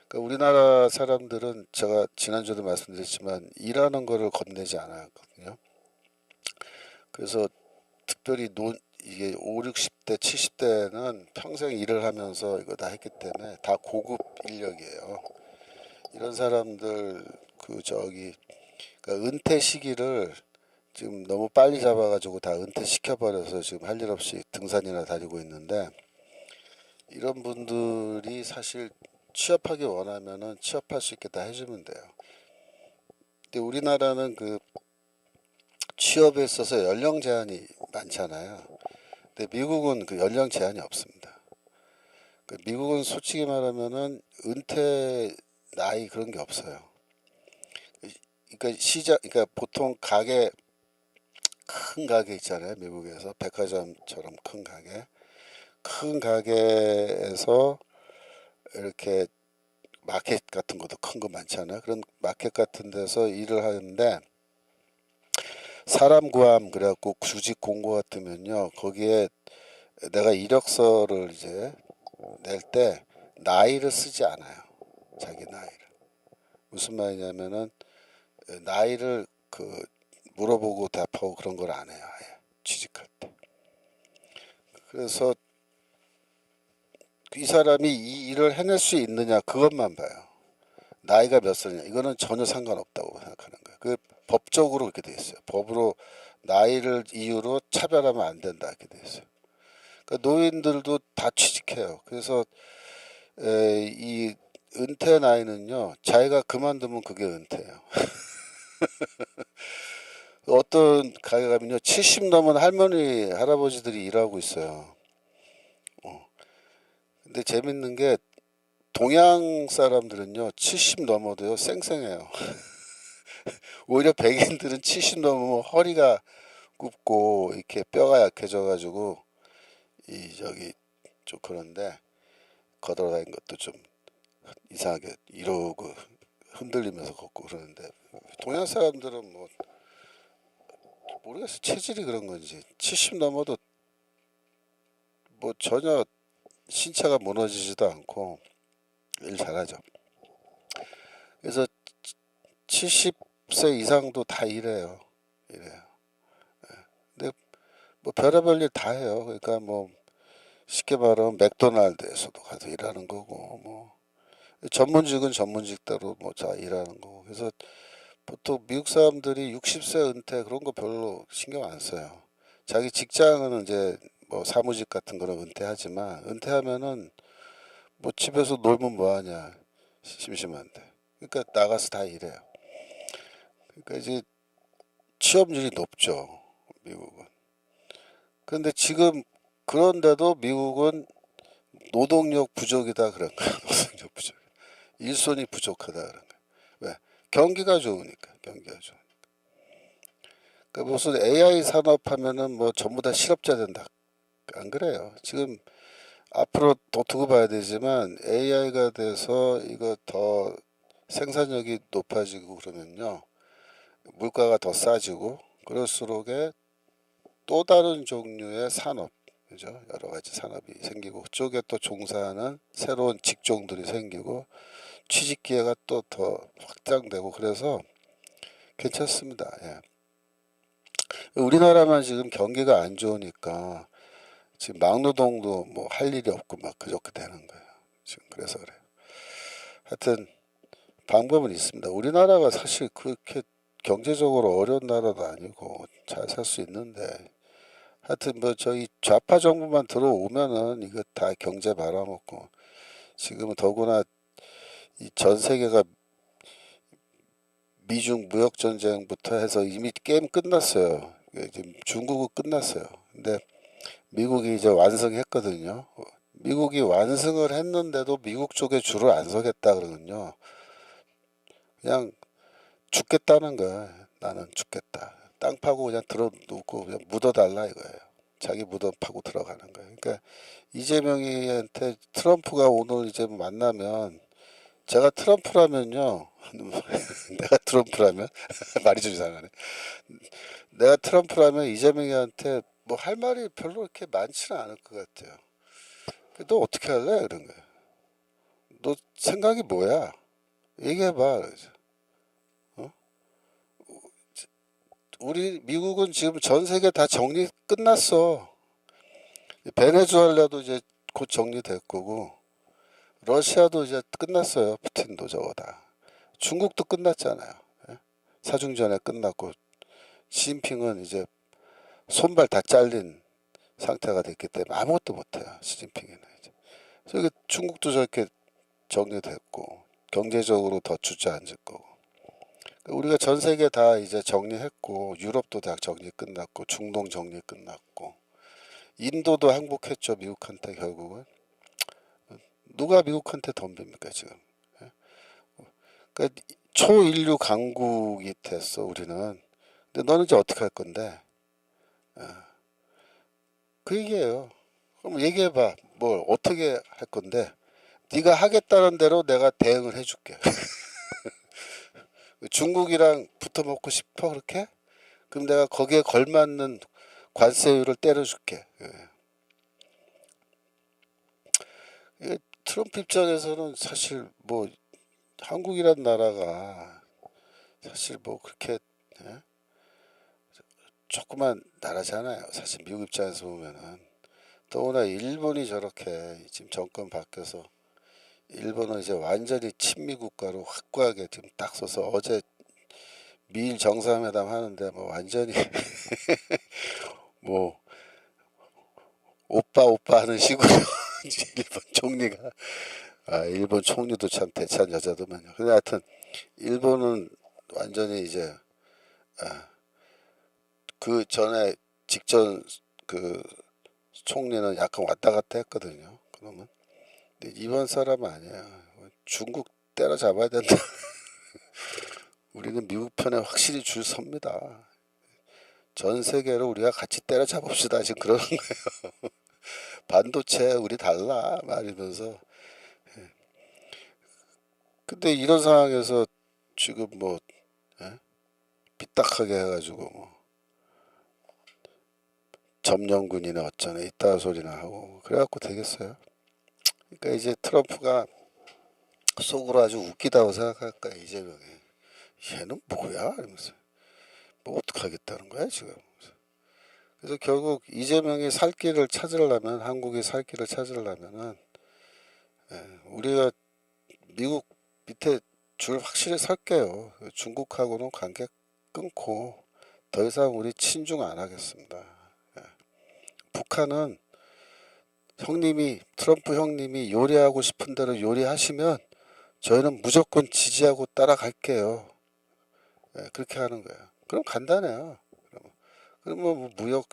그러니까 우리나라 사람들은 제가 지난주에도 말씀드렸지만 일하는 거를 겁내지 않았거든요. 그래서 특별히 이게 5, 60대, 70대는 평생 일을 하면서 이거 다 했기 때문에 다 고급 인력이에요. 이런 사람들 그러니까 은퇴 시기를 지금 너무 빨리 잡아가지고 다 은퇴시켜버려서 지금 할 일 없이 등산이나 다니고 있는데 이런 분들이 사실 취업하기 원하면은 취업할 수 있게 다 해주면 돼요. 근데 우리나라는 그 취업에 있어서 연령 제한이 많잖아요. 근데 미국은 그 연령 제한이 없습니다. 미국은 솔직히 말하면은 은퇴 나이 그런 게 없어요. 그러니까 보통 큰 가게 있잖아요. 미국에서 백화점처럼 큰 가게에서 이렇게 마켓 같은 것도 큰 거 많잖아요. 그런 마켓 같은 데서 일을 하는데 사람 구함 그래갖고 구직 공고 같으면요 거기에 내가 이력서를 이제 낼 때 나이를 쓰지 않아요. 자기 나이를. 무슨 말이냐면은 나이를 물어보고 답하고 그런 걸 안 해요. 아예 취직할 때. 그래서 이 사람이 이 일을 해낼 수 있느냐 그것만 봐요. 나이가 몇 살이냐 이거는 전혀 상관없다고 생각하는 거예요. 그 법적으로 그렇게 돼 있어요. 법으로 나이를 이유로 차별하면 안 된다 이렇게 돼 있어요. 그러니까 노인들도 다 취직해요. 그래서 이 은퇴 나이는요 자기가 그만두면 그게 은퇴예요. 어떤 가게 가면요 70 넘은 할머니 할아버지들이 일하고 있어요. 근데 재밌는 게 동양 사람들은요 70 넘어도요 쌩쌩해요. 오히려 백인들은 70 넘으면 허리가 굽고 이렇게 뼈가 약해져가지고 좀 그런데 걸어다니는 것도 좀 이상하게 이러고 흔들리면서 걷고 그러는데 동양 사람들은 뭐 모르겠어 체질이 그런 건지 70 넘어도 뭐 전혀 신체가 무너지지도 않고 일 잘하죠. 그래서 70세 이상도 다 이래요. 근데 뭐 별의별 일 다 해요. 그러니까 뭐 쉽게 말하면 맥도날드에서도 가서 일하는 거고 뭐 전문직은 전문직대로 뭐 자 일하는 거고. 그래서 보통 미국 사람들이 60세 은퇴 그런 거 별로 신경 안 써요. 자기 직장은 이제 뭐 사무직 같은 거는 은퇴하지만 은퇴하면은 뭐 집에서 놀면 뭐 하냐 심심한데. 그러니까 나가서 다 일해요. 그러니까 이제 취업률이 높죠 미국은. 그런데 지금 그런데도 미국은 노동력 부족이다 그런 거야. 노동력 부족. 일손이 부족하다 그런 거야. 왜? 경기가 좋으니까. 경기가 좋으니까. 그러니까 무슨 AI 산업 하면은 뭐 전부 다 실업자 된다. 안 그래요. 지금 앞으로 더 두고 봐야 되지만 AI가 돼서 이거 더 생산력이 높아지고 그러면요. 물가가 더 싸지고 그럴수록에 또 다른 종류의 산업, 그죠? 여러 가지 산업이 생기고 그쪽에 또 종사하는 새로운 직종들이 생기고 취직 기회가 또 더 확장되고 그래서 괜찮습니다. 예. 우리나라만 지금 경기가 안 좋으니까 지금 막노동도 뭐 할 일이 없고 막 그렇게 되는 거예요. 지금 그래서 그래요. 하여튼 방법은 있습니다. 우리나라가 사실 그렇게 경제적으로 어려운 나라도 아니고 잘 살 수 있는데 하여튼 뭐 저희 좌파 정부만 들어오면은 이거 다 경제 말아먹고 지금은 더구나 이 전 세계가 미중 무역 전쟁부터 해서 이미 게임 끝났어요. 지금 중국은 끝났어요. 근데 미국이 이제 완성했거든요. 미국이 완성을 했는데도 미국 쪽에 줄을 안 서겠다 그러거든요. 그냥 죽겠다는 거야. 나는 죽겠다. 땅 파고 그냥 들어놓고 그냥 묻어달라 이거예요. 자기 무덤 파고 들어가는 거예요. 그러니까 이재명이한테 트럼프가 오늘 이제 만나면 제가 트럼프라면요. 내가 트럼프라면 말이 좀 이상하네. 내가 트럼프라면 이재명이한테 뭐 할 말이 별로 이렇게 많지는 않을 것 같아요. 너 어떻게 할래? 그런 거야. 너 생각이 뭐야? 얘기해봐. 어? 우리 미국은 지금 전 세계 다 정리 끝났어. 베네수엘라도 이제 곧 정리될 거고 러시아도 이제 끝났어요. 푸틴도 저거 다. 중국도 끝났잖아요. 예? 사중전에 끝났고 시진핑은 이제 손발 다 잘린 상태가 됐기 때문에 아무것도 못해요. 시진핑은 이제. 그래서 중국도 저렇게 정리됐고 경제적으로 더 주저앉을 거고. 우리가 전 세계 다 이제 정리했고 유럽도 다 정리 끝났고 중동 정리 끝났고 인도도 항복했죠. 미국한테 결국은. 누가 미국한테 덤빕니까 지금. 그러니까 초인류 강국이 됐어 우리는. 근데 너는 이제 어떻게 할 건데. 그 얘기예요. 그럼 얘기해봐. 뭘 어떻게 할 건데. 네가 하겠다는 대로 내가 대응을 해줄게. 중국이랑 붙어 먹고 싶어 그렇게? 그럼 내가 거기에 걸맞는 관세율을 때려줄게. 트럼프 입장에서는 사실 뭐 한국이란 나라가 사실 뭐 그렇게 예? 조그만 나라잖아요. 사실 미국 입장에서 보면은 더구나 일본이 저렇게 지금 정권 바뀌어서 일본은 이제 완전히 친미 국가로 확고하게 지금 딱 서서 어제 미일 정상회담 하는데 뭐 완전히 뭐 오빠 오빠 하는 식으로 일본 총리가 일본 총리도 참 대찬 여자더만요. 근데 하여튼 일본은 완전히 이제 그 전에 직전 그 총리는 약간 왔다 갔다 했거든요. 그러면 근데 이번 사람은 아니야. 중국 때려잡아야 된다. 우리는 미국 편에 확실히 줄 섭니다. 전 세계로 우리가 같이 때려잡읍시다. 지금 그러는 거예요. 반도체 우리 달라 말이면서. 근데 이런 상황에서 지금 뭐 예? 삐딱하게 해가지고 뭐 점령군이나 어쩌네 이따 소리나 하고 그래갖고 되겠어요. 그러니까 이제 트럼프가 속으로 아주 웃기다고 생각할 거야 이재명이. 얘는 뭐야? 이러면서 뭐 어떡하겠다는 거야 지금. 그래서 결국 이재명이 살 길을 찾으려면, 한국이 살 길을 찾으려면은 우리가 미국 밑에 줄 확실히 설게요. 중국하고는 관계 끊고 더 이상 우리 친중 안 하겠습니다. 북한은 형님이, 트럼프 형님이 요리하고 싶은 대로 요리하시면 저희는 무조건 지지하고 따라갈게요. 그렇게 하는 거예요. 그럼 간단해요. 그러면 뭐 무역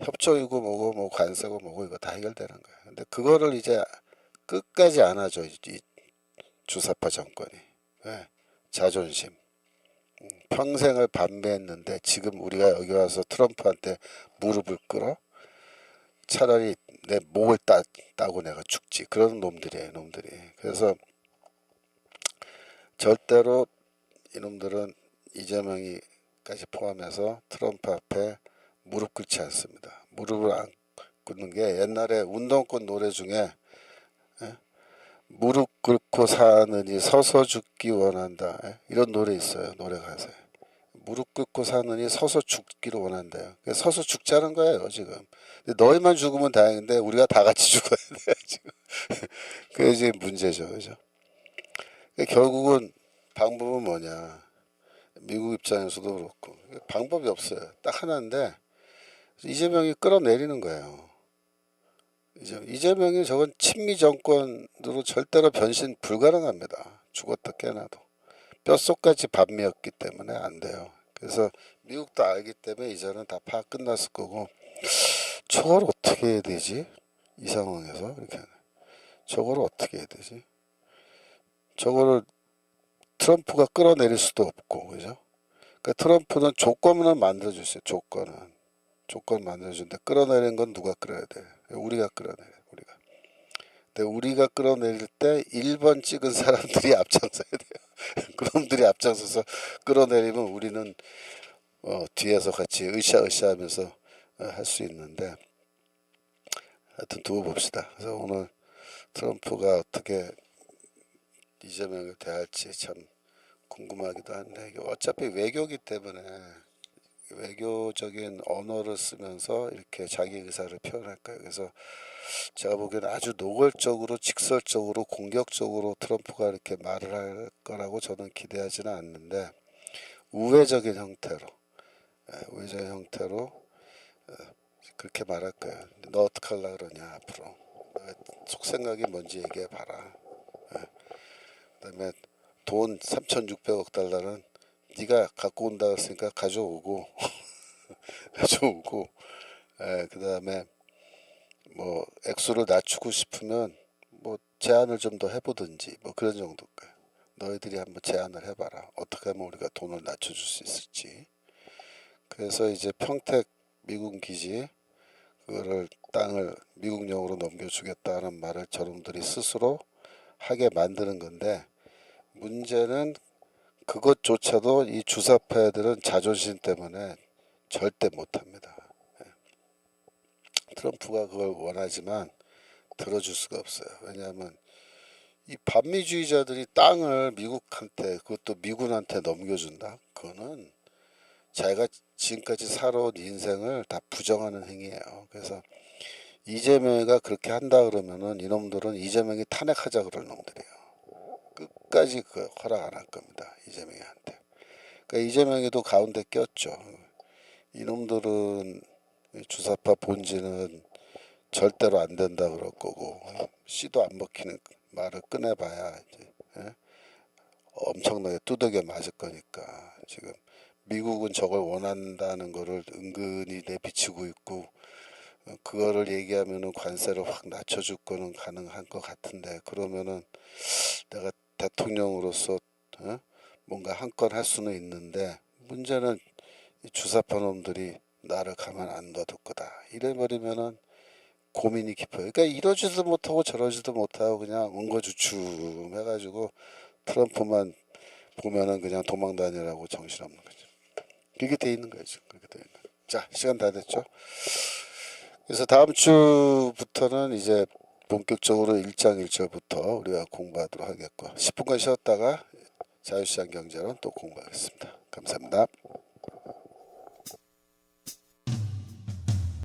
협정이고 뭐고 뭐 관세고 뭐고 이거 다 해결되는 거예요. 근데 그거를 이제 끝까지 안 하죠. 이 주사파 정권이. 자존심. 평생을 반대했는데 지금 우리가 여기 와서 트럼프한테 무릎을 꿇어? 차라리 내 목을 따고 내가 죽지. 그런 놈들이에요, 놈들이. 그래서 절대로 이놈들은 이재명이까지 포함해서 트럼프 앞에 무릎 꿇지 않습니다. 무릎을 안 꿇는 게 옛날에 운동권 노래 중에 무릎 꿇고 사느니 서서 죽기 원한다. 이런 노래 있어요. 노래 가사에. 무릎 꿇고 사느니 서서 죽기를 원한대요. 서서 죽자는 거예요, 지금. 근데 너희만 죽으면 다행인데 우리가 다 같이 죽어야 돼요, 지금. 그게 이제 문제죠, 그죠? 그러니까 결국은 방법은 뭐냐? 미국 입장에서도 그렇고 방법이 없어요. 딱 하나인데 이재명이 끌어내리는 거예요. 이재명이 저건 친미 정권으로 절대로 변신 불가능합니다. 죽었다 깨나도. 뼛속까지 반미였기 때문에 안 돼요. 그래서 미국도 알기 때문에 이제는 다 파악 끝났을 거고 저걸 어떻게 해야 되지? 이 상황에서 이렇게 저걸 어떻게 해야 되지? 저거를 트럼프가 끌어내릴 수도 없고 그죠? 그러니까 트럼프는 조건을 만들어주세요. 조건 만들어주는데 끌어내리는 건 누가 끌어야 돼? 우리가 끌어내려. 우리가. 근데 우리가 끌어내릴 때 1번 찍은 사람들이 앞장서야 돼요. 그놈들이 앞장서서 끌어내리면 우리는 뒤에서 같이 으쌰으쌰하면서 할 수 있는데 하여튼 두고 봅시다. 그래서 오늘 트럼프가 어떻게 이재명을 대할지 참 궁금하기도 한데 어차피 외교기 때문에 외교적인 언어를 쓰면서 이렇게 자기 의사를 표현할 거예요. 그래서 제가 보기에는 아주 노골적으로 직설적으로 공격적으로 트럼프가 이렇게 말을 할 거라고 저는 기대하지는 않는데 우회적인 형태로 그렇게 말할 거예요. 너 어떻게 하려고 그러냐 앞으로. 너의 속생각이 뭔지 얘기해 봐라. 그다음에 돈 3,600억 달러는 네가 갖고 온다 했으니까 가져오고 그다음에 뭐 액수를 낮추고 싶으면 뭐 제안을 좀 더 해보든지 뭐 그런 정도일까요. 너희들이 한번 제안을 해봐라. 어떻게 하면 우리가 돈을 낮춰줄 수 있을지. 그래서 이제 평택 미군 기지 그거를 땅을 미국령으로 넘겨주겠다는 말을 저놈들이 스스로 하게 만드는 건데 문제는 그것조차도 이 주사파들은 자존심 때문에 절대 못합니다. 트럼프가 그걸 원하지만 들어줄 수가 없어요. 왜냐하면 이 반미주의자들이 땅을 미국한테 그것도 미군한테 넘겨준다. 그거는 자기가 지금까지 살아온 인생을 다 부정하는 행위예요. 그래서 이재명이가 그렇게 한다 그러면은 이놈들은 이재명이 탄핵하자 그럴 놈들이에요. 끝까지 그 허락 안 할 겁니다. 이재명이한테. 그러니까 이재명이도 가운데 꼈죠. 이놈들은 주사파 본질은 절대로 안 된다 그럴 거고 씨도 안 먹히는 말을 꺼내봐야 이제 엄청나게 두들겨 맞을 거니까 지금 미국은 저걸 원한다는 거를 은근히 내비치고 있고 그거를 얘기하면은 관세를 확 낮춰줄 거는 가능한 것 같은데 그러면은 내가 대통령으로서 뭔가 한 건 할 수는 있는데 문제는 주사파 놈들이 나를 가만 안 놔둘 거다 이래버리면은 고민이 깊어요. 그러니까 이러지도 못하고 저러지도 못하고 그냥 엉거주춤 해가지고 트럼프만 보면은 그냥 도망 다니라고 정신없는 거죠. 그렇게 돼 있는 거죠. 그렇게 돼 있는. 자, 시간 다 됐죠. 그래서 다음 주부터는 이제 본격적으로 1장 1절부터 우리가 공부하도록 하겠고 10분간 쉬었다가 자유시장 경제론 또 공부하겠습니다. 감사합니다.